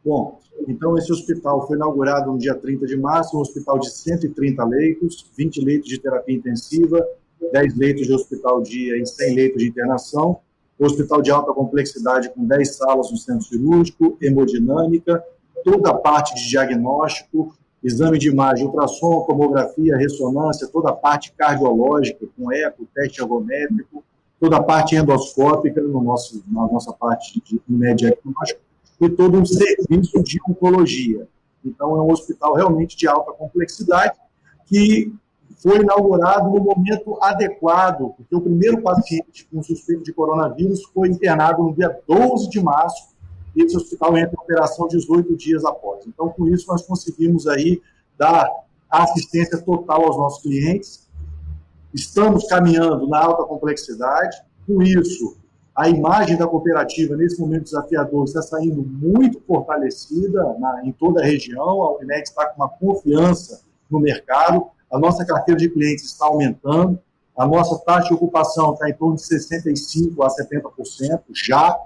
Bom, então esse hospital foi inaugurado no dia 30 de março, um hospital de 130 leitos, 20 leitos de terapia intensiva, 10 leitos de hospital dia e 100 leitos de internação, hospital de alta complexidade com 10 salas no centro cirúrgico, hemodinâmica, toda a parte de diagnóstico, exame de imagem, ultrassom, tomografia, ressonância, toda a parte cardiológica, com eco, teste ergométrico, toda a parte endoscópica na nossa parte de diagnóstico e todo um serviço de oncologia. Então, é um hospital realmente de alta complexidade que foi inaugurado no momento adequado, porque o primeiro paciente com suspeito de coronavírus foi internado no dia 12 de março, e esse hospital entra em operação 18 dias após. Então, com isso, nós conseguimos aí dar assistência total aos nossos clientes. Estamos caminhando na alta complexidade. Com isso, a imagem da cooperativa, nesse momento desafiador, está saindo muito fortalecida em toda a região. A Unimed está com uma confiança no mercado. A nossa carteira de clientes está aumentando. A nossa taxa de ocupação está em torno de 65% a 70% já.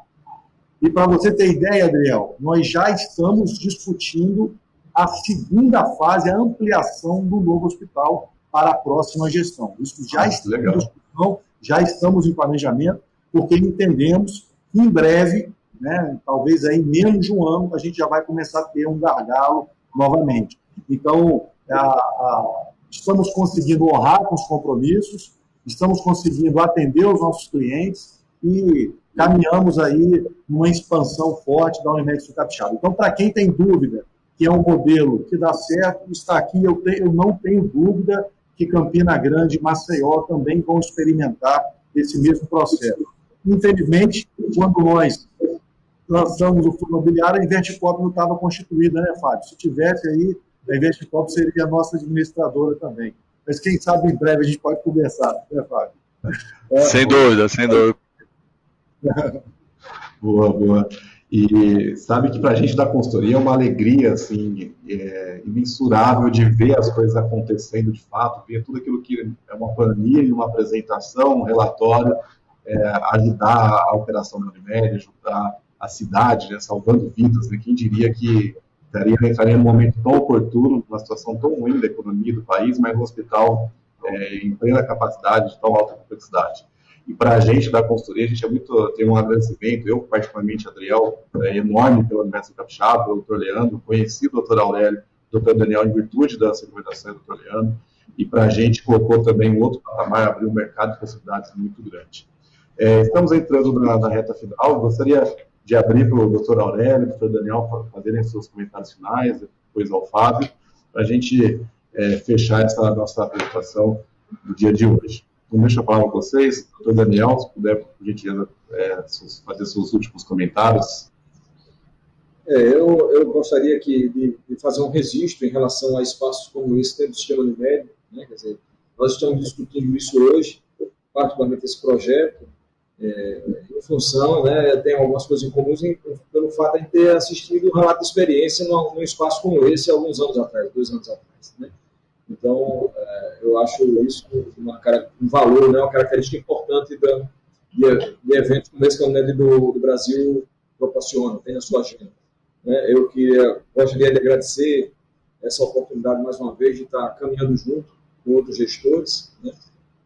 E para você ter ideia, Adriel, nós já estamos discutindo a segunda fase, a ampliação do novo hospital para a próxima gestão. Isso já está em discussão, já estamos em planejamento, porque entendemos que em breve, né, talvez aí em menos de um ano, a gente já vai começar a ter um gargalo novamente. Então, estamos conseguindo honrar com os compromissos, estamos conseguindo atender os nossos clientes e caminhamos aí numa expansão forte da Unimed Sul Capixaba. Então, para quem tem dúvida que é um modelo que dá certo, está aqui, eu não tenho dúvida que Campina Grande e Maceió também vão experimentar esse mesmo processo. Infelizmente, quando nós lançamos o fundo imobiliário, a Investicop não estava constituída, né, Fábio? Se tivesse aí, a Investicop seria a nossa administradora também. Mas quem sabe em breve a gente pode conversar, né, Fábio? Sem dúvida, sem dúvida. Boa, boa. E sabe que para a gente da consultoria é uma alegria assim, imensurável de ver as coisas acontecendo de fato, ver tudo aquilo que é uma planilha, uma apresentação, um relatório, ajudar a operação da Unimed, ajudar a cidade, né, salvando vidas. Né? Quem diria que estaria num momento tão oportuno, numa situação tão ruim da economia do país, mas um hospital em plena capacidade, de tão alta complexidade. E para a gente da consultoria, a gente tem um agradecimento, eu particularmente, Adriel, enorme pela Universidade Capixaba, pelo Dr. Leandro, conheci o Dr. Aurélio, Dr. Daniel, em virtude das recomendações do Dr. Leandro, e para a gente colocou também um outro patamar, abriu um mercado de possibilidades muito grande. Estamos entrando na reta final, gostaria de abrir para o Dr. Aurélio, Dr. Daniel fazerem seus comentários finais, depois ao Fábio, para a gente fechar essa nossa apresentação do dia de hoje. Então, deixa eu falar com vocês, doutor Daniel, se puder, por gentileza, fazer seus últimos comentários. Eu gostaria de fazer um registro em relação a espaços como esse dentro do sistema Unimed, né? Quer dizer, nós estamos discutindo isso hoje, particularmente esse projeto, em função, né, tem algumas coisas em comuns pelo fato de ter assistido um relato de experiência num espaço como esse alguns anos atrás, 2 anos atrás, né? Então, eu acho isso um valor, né, uma característica importante de eventos como esse que a Unimed do Brasil proporciona, tem na sua agenda. Né? Eu gostaria de agradecer essa oportunidade, mais uma vez, de estar caminhando junto com outros gestores, né,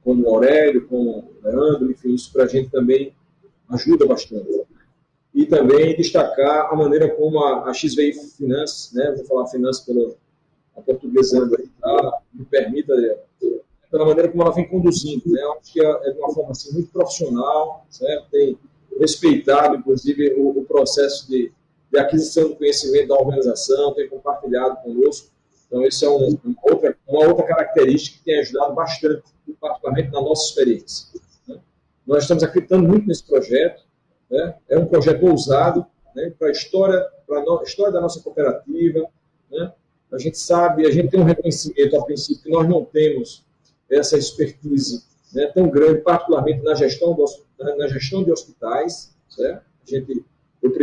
como o Aurélio, como o Leandro, enfim, isso para a gente também ajuda bastante. E também destacar a maneira como a XVI Finance, né, vou falar Finance a portuguesando aí, tá? Me permita, pela maneira como ela vem conduzindo, né? Eu acho que é de uma forma assim, muito profissional, certo? Tem respeitado, inclusive, o processo de aquisição do conhecimento da organização, tem compartilhado conosco. Então, isso é uma outra característica que tem ajudado bastante, particularmente na nossa experiência. Né? Nós estamos acreditando muito nesse projeto, né? É um projeto ousado, né? Para a história da nossa cooperativa, né? A gente sabe, a gente tem um reconhecimento, a princípio, que nós não temos essa expertise, né, tão grande, particularmente na gestão de hospitais. Certo? Eu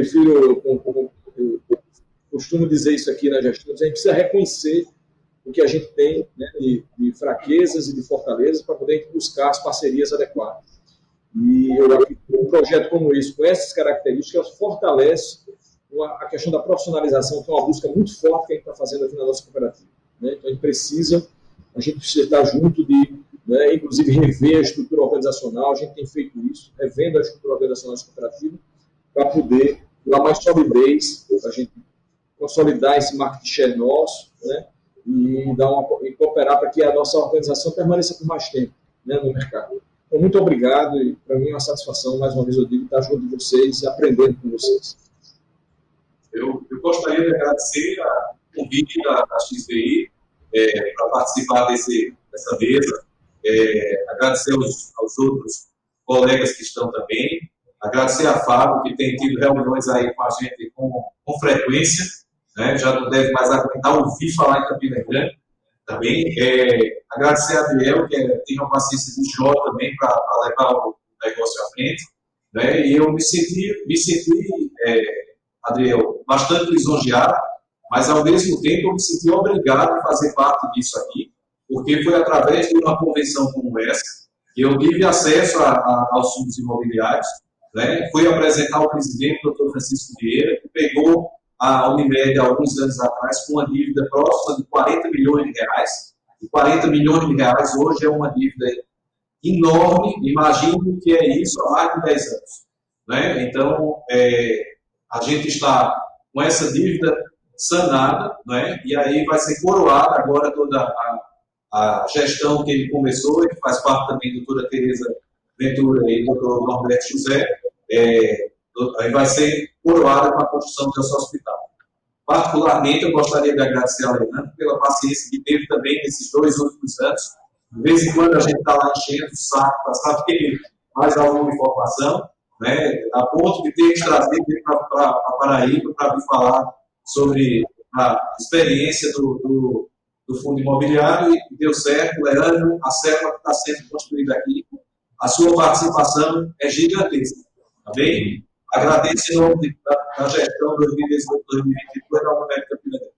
costumo dizer isso aqui na gestão, a gente precisa reconhecer o que a gente tem, né, de fraquezas e de fortalezas para poder buscar as parcerias adequadas. E eu acho que um projeto como esse, com essas características, fortalece a questão da profissionalização, que é uma busca muito forte que a gente está fazendo aqui na nossa cooperativa. Né? Então, a gente precisa estar junto né, inclusive, rever a estrutura organizacional. A gente tem feito isso, revendo a estrutura organizacional da cooperativa, para poder dar mais solidez, para a gente consolidar esse market share nosso, né? e cooperar para que a nossa organização permaneça por mais tempo, né, no mercado. Então, muito obrigado, e para mim é uma satisfação, mais uma vez eu digo, estar junto de vocês e aprendendo com vocês. Eu gostaria de agradecer o convite da XVI para participar dessa mesa, agradecer aos outros colegas que estão também, agradecer a Fábio, que tem tido reuniões aí com a gente com frequência, né? Já não deve mais aguentar ouvir falar em Campina Grande também. Agradecer a Adriel, que tem uma paciência de Jó também para levar o negócio à frente, né? E eu me senti Adriel, bastante lisonjeado, mas ao mesmo tempo eu me senti obrigado a fazer parte disso aqui, porque foi através de uma convenção como essa que eu tive acesso aos fundos imobiliários, né? Fui apresentar ao presidente, o Dr. Francisco Vieira, que pegou a Unimed há alguns anos atrás com uma dívida próxima de 40 milhões de reais, e 40 milhões de reais hoje é uma dívida enorme, imagino que é isso há mais de 10 anos. Né? Então, a gente está com essa dívida sanada, né? E aí vai ser coroada agora toda a gestão que ele começou, e que faz parte também da doutora Tereza Ventura e do doutor Norberto José, aí vai ser coroada com a construção desse hospital. Particularmente, eu gostaria de agradecer a Leandro pela paciência que teve também nesses 2 últimos anos. De vez em quando a gente está lá enchendo o saco para saber mais alguma informação, né, a ponto de ter que trazer ele para Paraíba para vir falar sobre a experiência do fundo imobiliário, e deu certo. Leandro, a célula que está sendo construída aqui, a sua participação é gigantesca, tá bem? Agradeço em nome da gestão 2018-2022 da Unimed Campina Grande.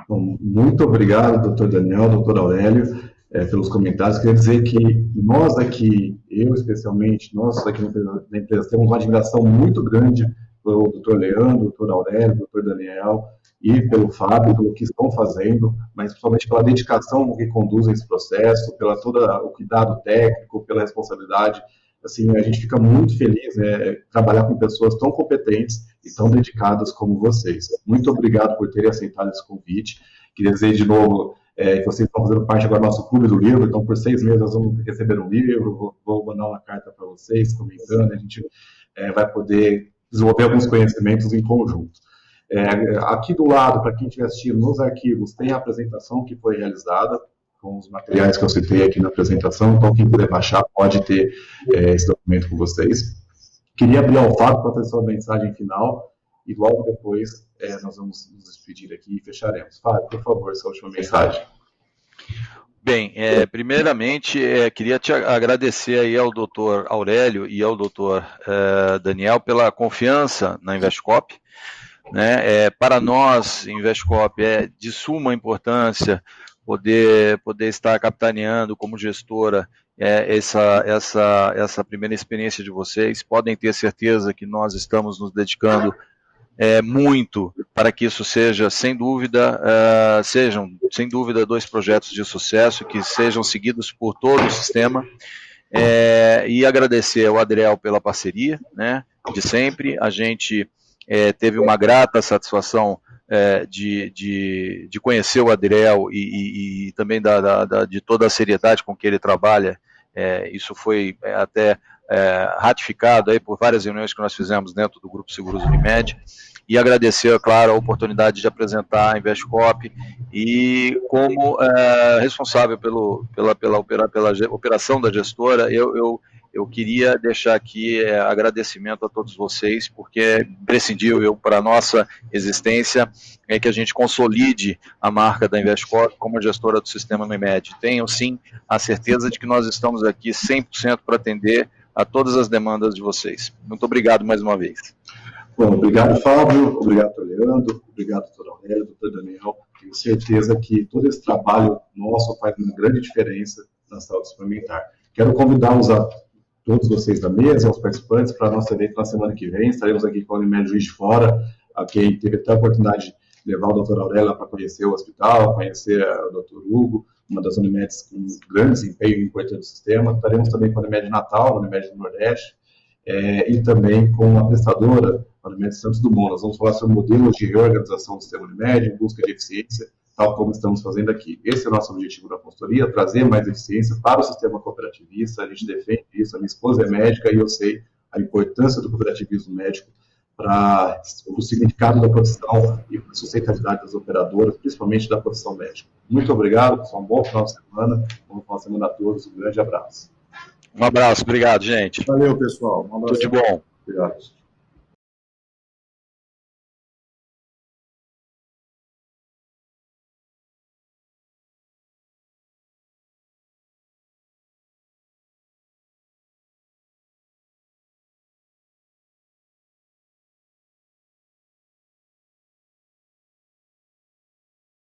Bom, muito obrigado, doutor Daniel, doutor Aurélio, pelos comentários. Queria dizer que nós aqui, eu especialmente, nós aqui na empresa, temos uma admiração muito grande pelo doutor Leandro, doutor Aurélio, doutor Daniel e pelo Fábio, pelo que estão fazendo, mas principalmente pela dedicação que conduzem esse processo, pela todo o cuidado técnico, pela responsabilidade. Assim, a gente fica muito feliz, né, trabalhar com pessoas tão competentes e tão dedicadas como vocês. Muito obrigado por terem aceitado esse convite. Queria dizer de novo que vocês estão fazendo parte agora do nosso clube do livro, então por 6 meses nós vamos receber um livro, vou mandar uma carta para vocês, comentando, a gente vai poder desenvolver alguns conhecimentos em conjunto. Aqui do lado, para quem estiver assistindo, nos arquivos, tem a apresentação que foi realizada, com os materiais que eu citei aqui na apresentação, então quem puder baixar pode ter esse documento com vocês. Queria abrir ao Fábio para fazer sua mensagem final, e logo depois nós vamos nos despedir aqui e fecharemos. Fábio, por favor, sua última mensagem. Bem, primeiramente, queria te agradecer aí ao doutor Aurélio e ao doutor Daniel pela confiança na Investcop. Né? Para nós, Investcop, é de suma importância poder estar capitaneando como gestora essa primeira experiência de vocês. Podem ter certeza que nós estamos nos dedicando muito para que isso seja, sem dúvida, sejam 2 projetos de sucesso que sejam seguidos por todo o sistema. E agradecer ao Adriel pela parceria, né, de sempre. A gente teve uma grata satisfação de conhecer o Adriel e também de toda a seriedade com que ele trabalha. Isso foi até ratificado aí por várias reuniões que nós fizemos dentro do Grupo Seguros Unimed, e agradecer, é claro, a oportunidade de apresentar a Investcop e como responsável pela operação da gestora, eu queria deixar aqui agradecimento a todos vocês, porque é imprescindível para a nossa existência que a gente consolide a marca da Investcop como a gestora do sistema Unimed. Tenham, sim, a certeza de que nós estamos aqui 100% para atender a todas as demandas de vocês. Muito obrigado mais uma vez. Bom, obrigado, Fábio, obrigado, Leandro, obrigado, doutor Aurélio, doutor Daniel. Tenho certeza que todo esse trabalho nosso faz uma grande diferença na saúde suplementar. Quero convidá-los a todos vocês da mesa, aos participantes, para a nossa evento na semana que vem. Estaremos aqui com a Unimed Juiz de Fora, a quem teve até a oportunidade de levar o doutor Aurélio para conhecer o hospital, conhecer o doutor Hugo, uma das Unimedes com grande desempenho e importante do sistema. Estaremos também com a Unimed Natal, a Unimed do Nordeste, e também com a prestadora, a Unimed Santos Dumont. Nós vamos falar sobre modelos de reorganização do sistema Unimed, em busca de eficiência, tal como estamos fazendo aqui. Esse é o nosso objetivo da consultoria, trazer mais eficiência para o sistema cooperativista. A gente defende isso, a minha esposa é médica e eu sei a importância do cooperativismo médico para o significado da profissão e a sustentabilidade das operadoras, principalmente da profissão médica. Muito obrigado, pessoal, um bom final de semana, bom final de semana a todos, um grande abraço. Um abraço, obrigado, gente. Valeu, pessoal. Um abraço. Tudo de bom. Obrigado.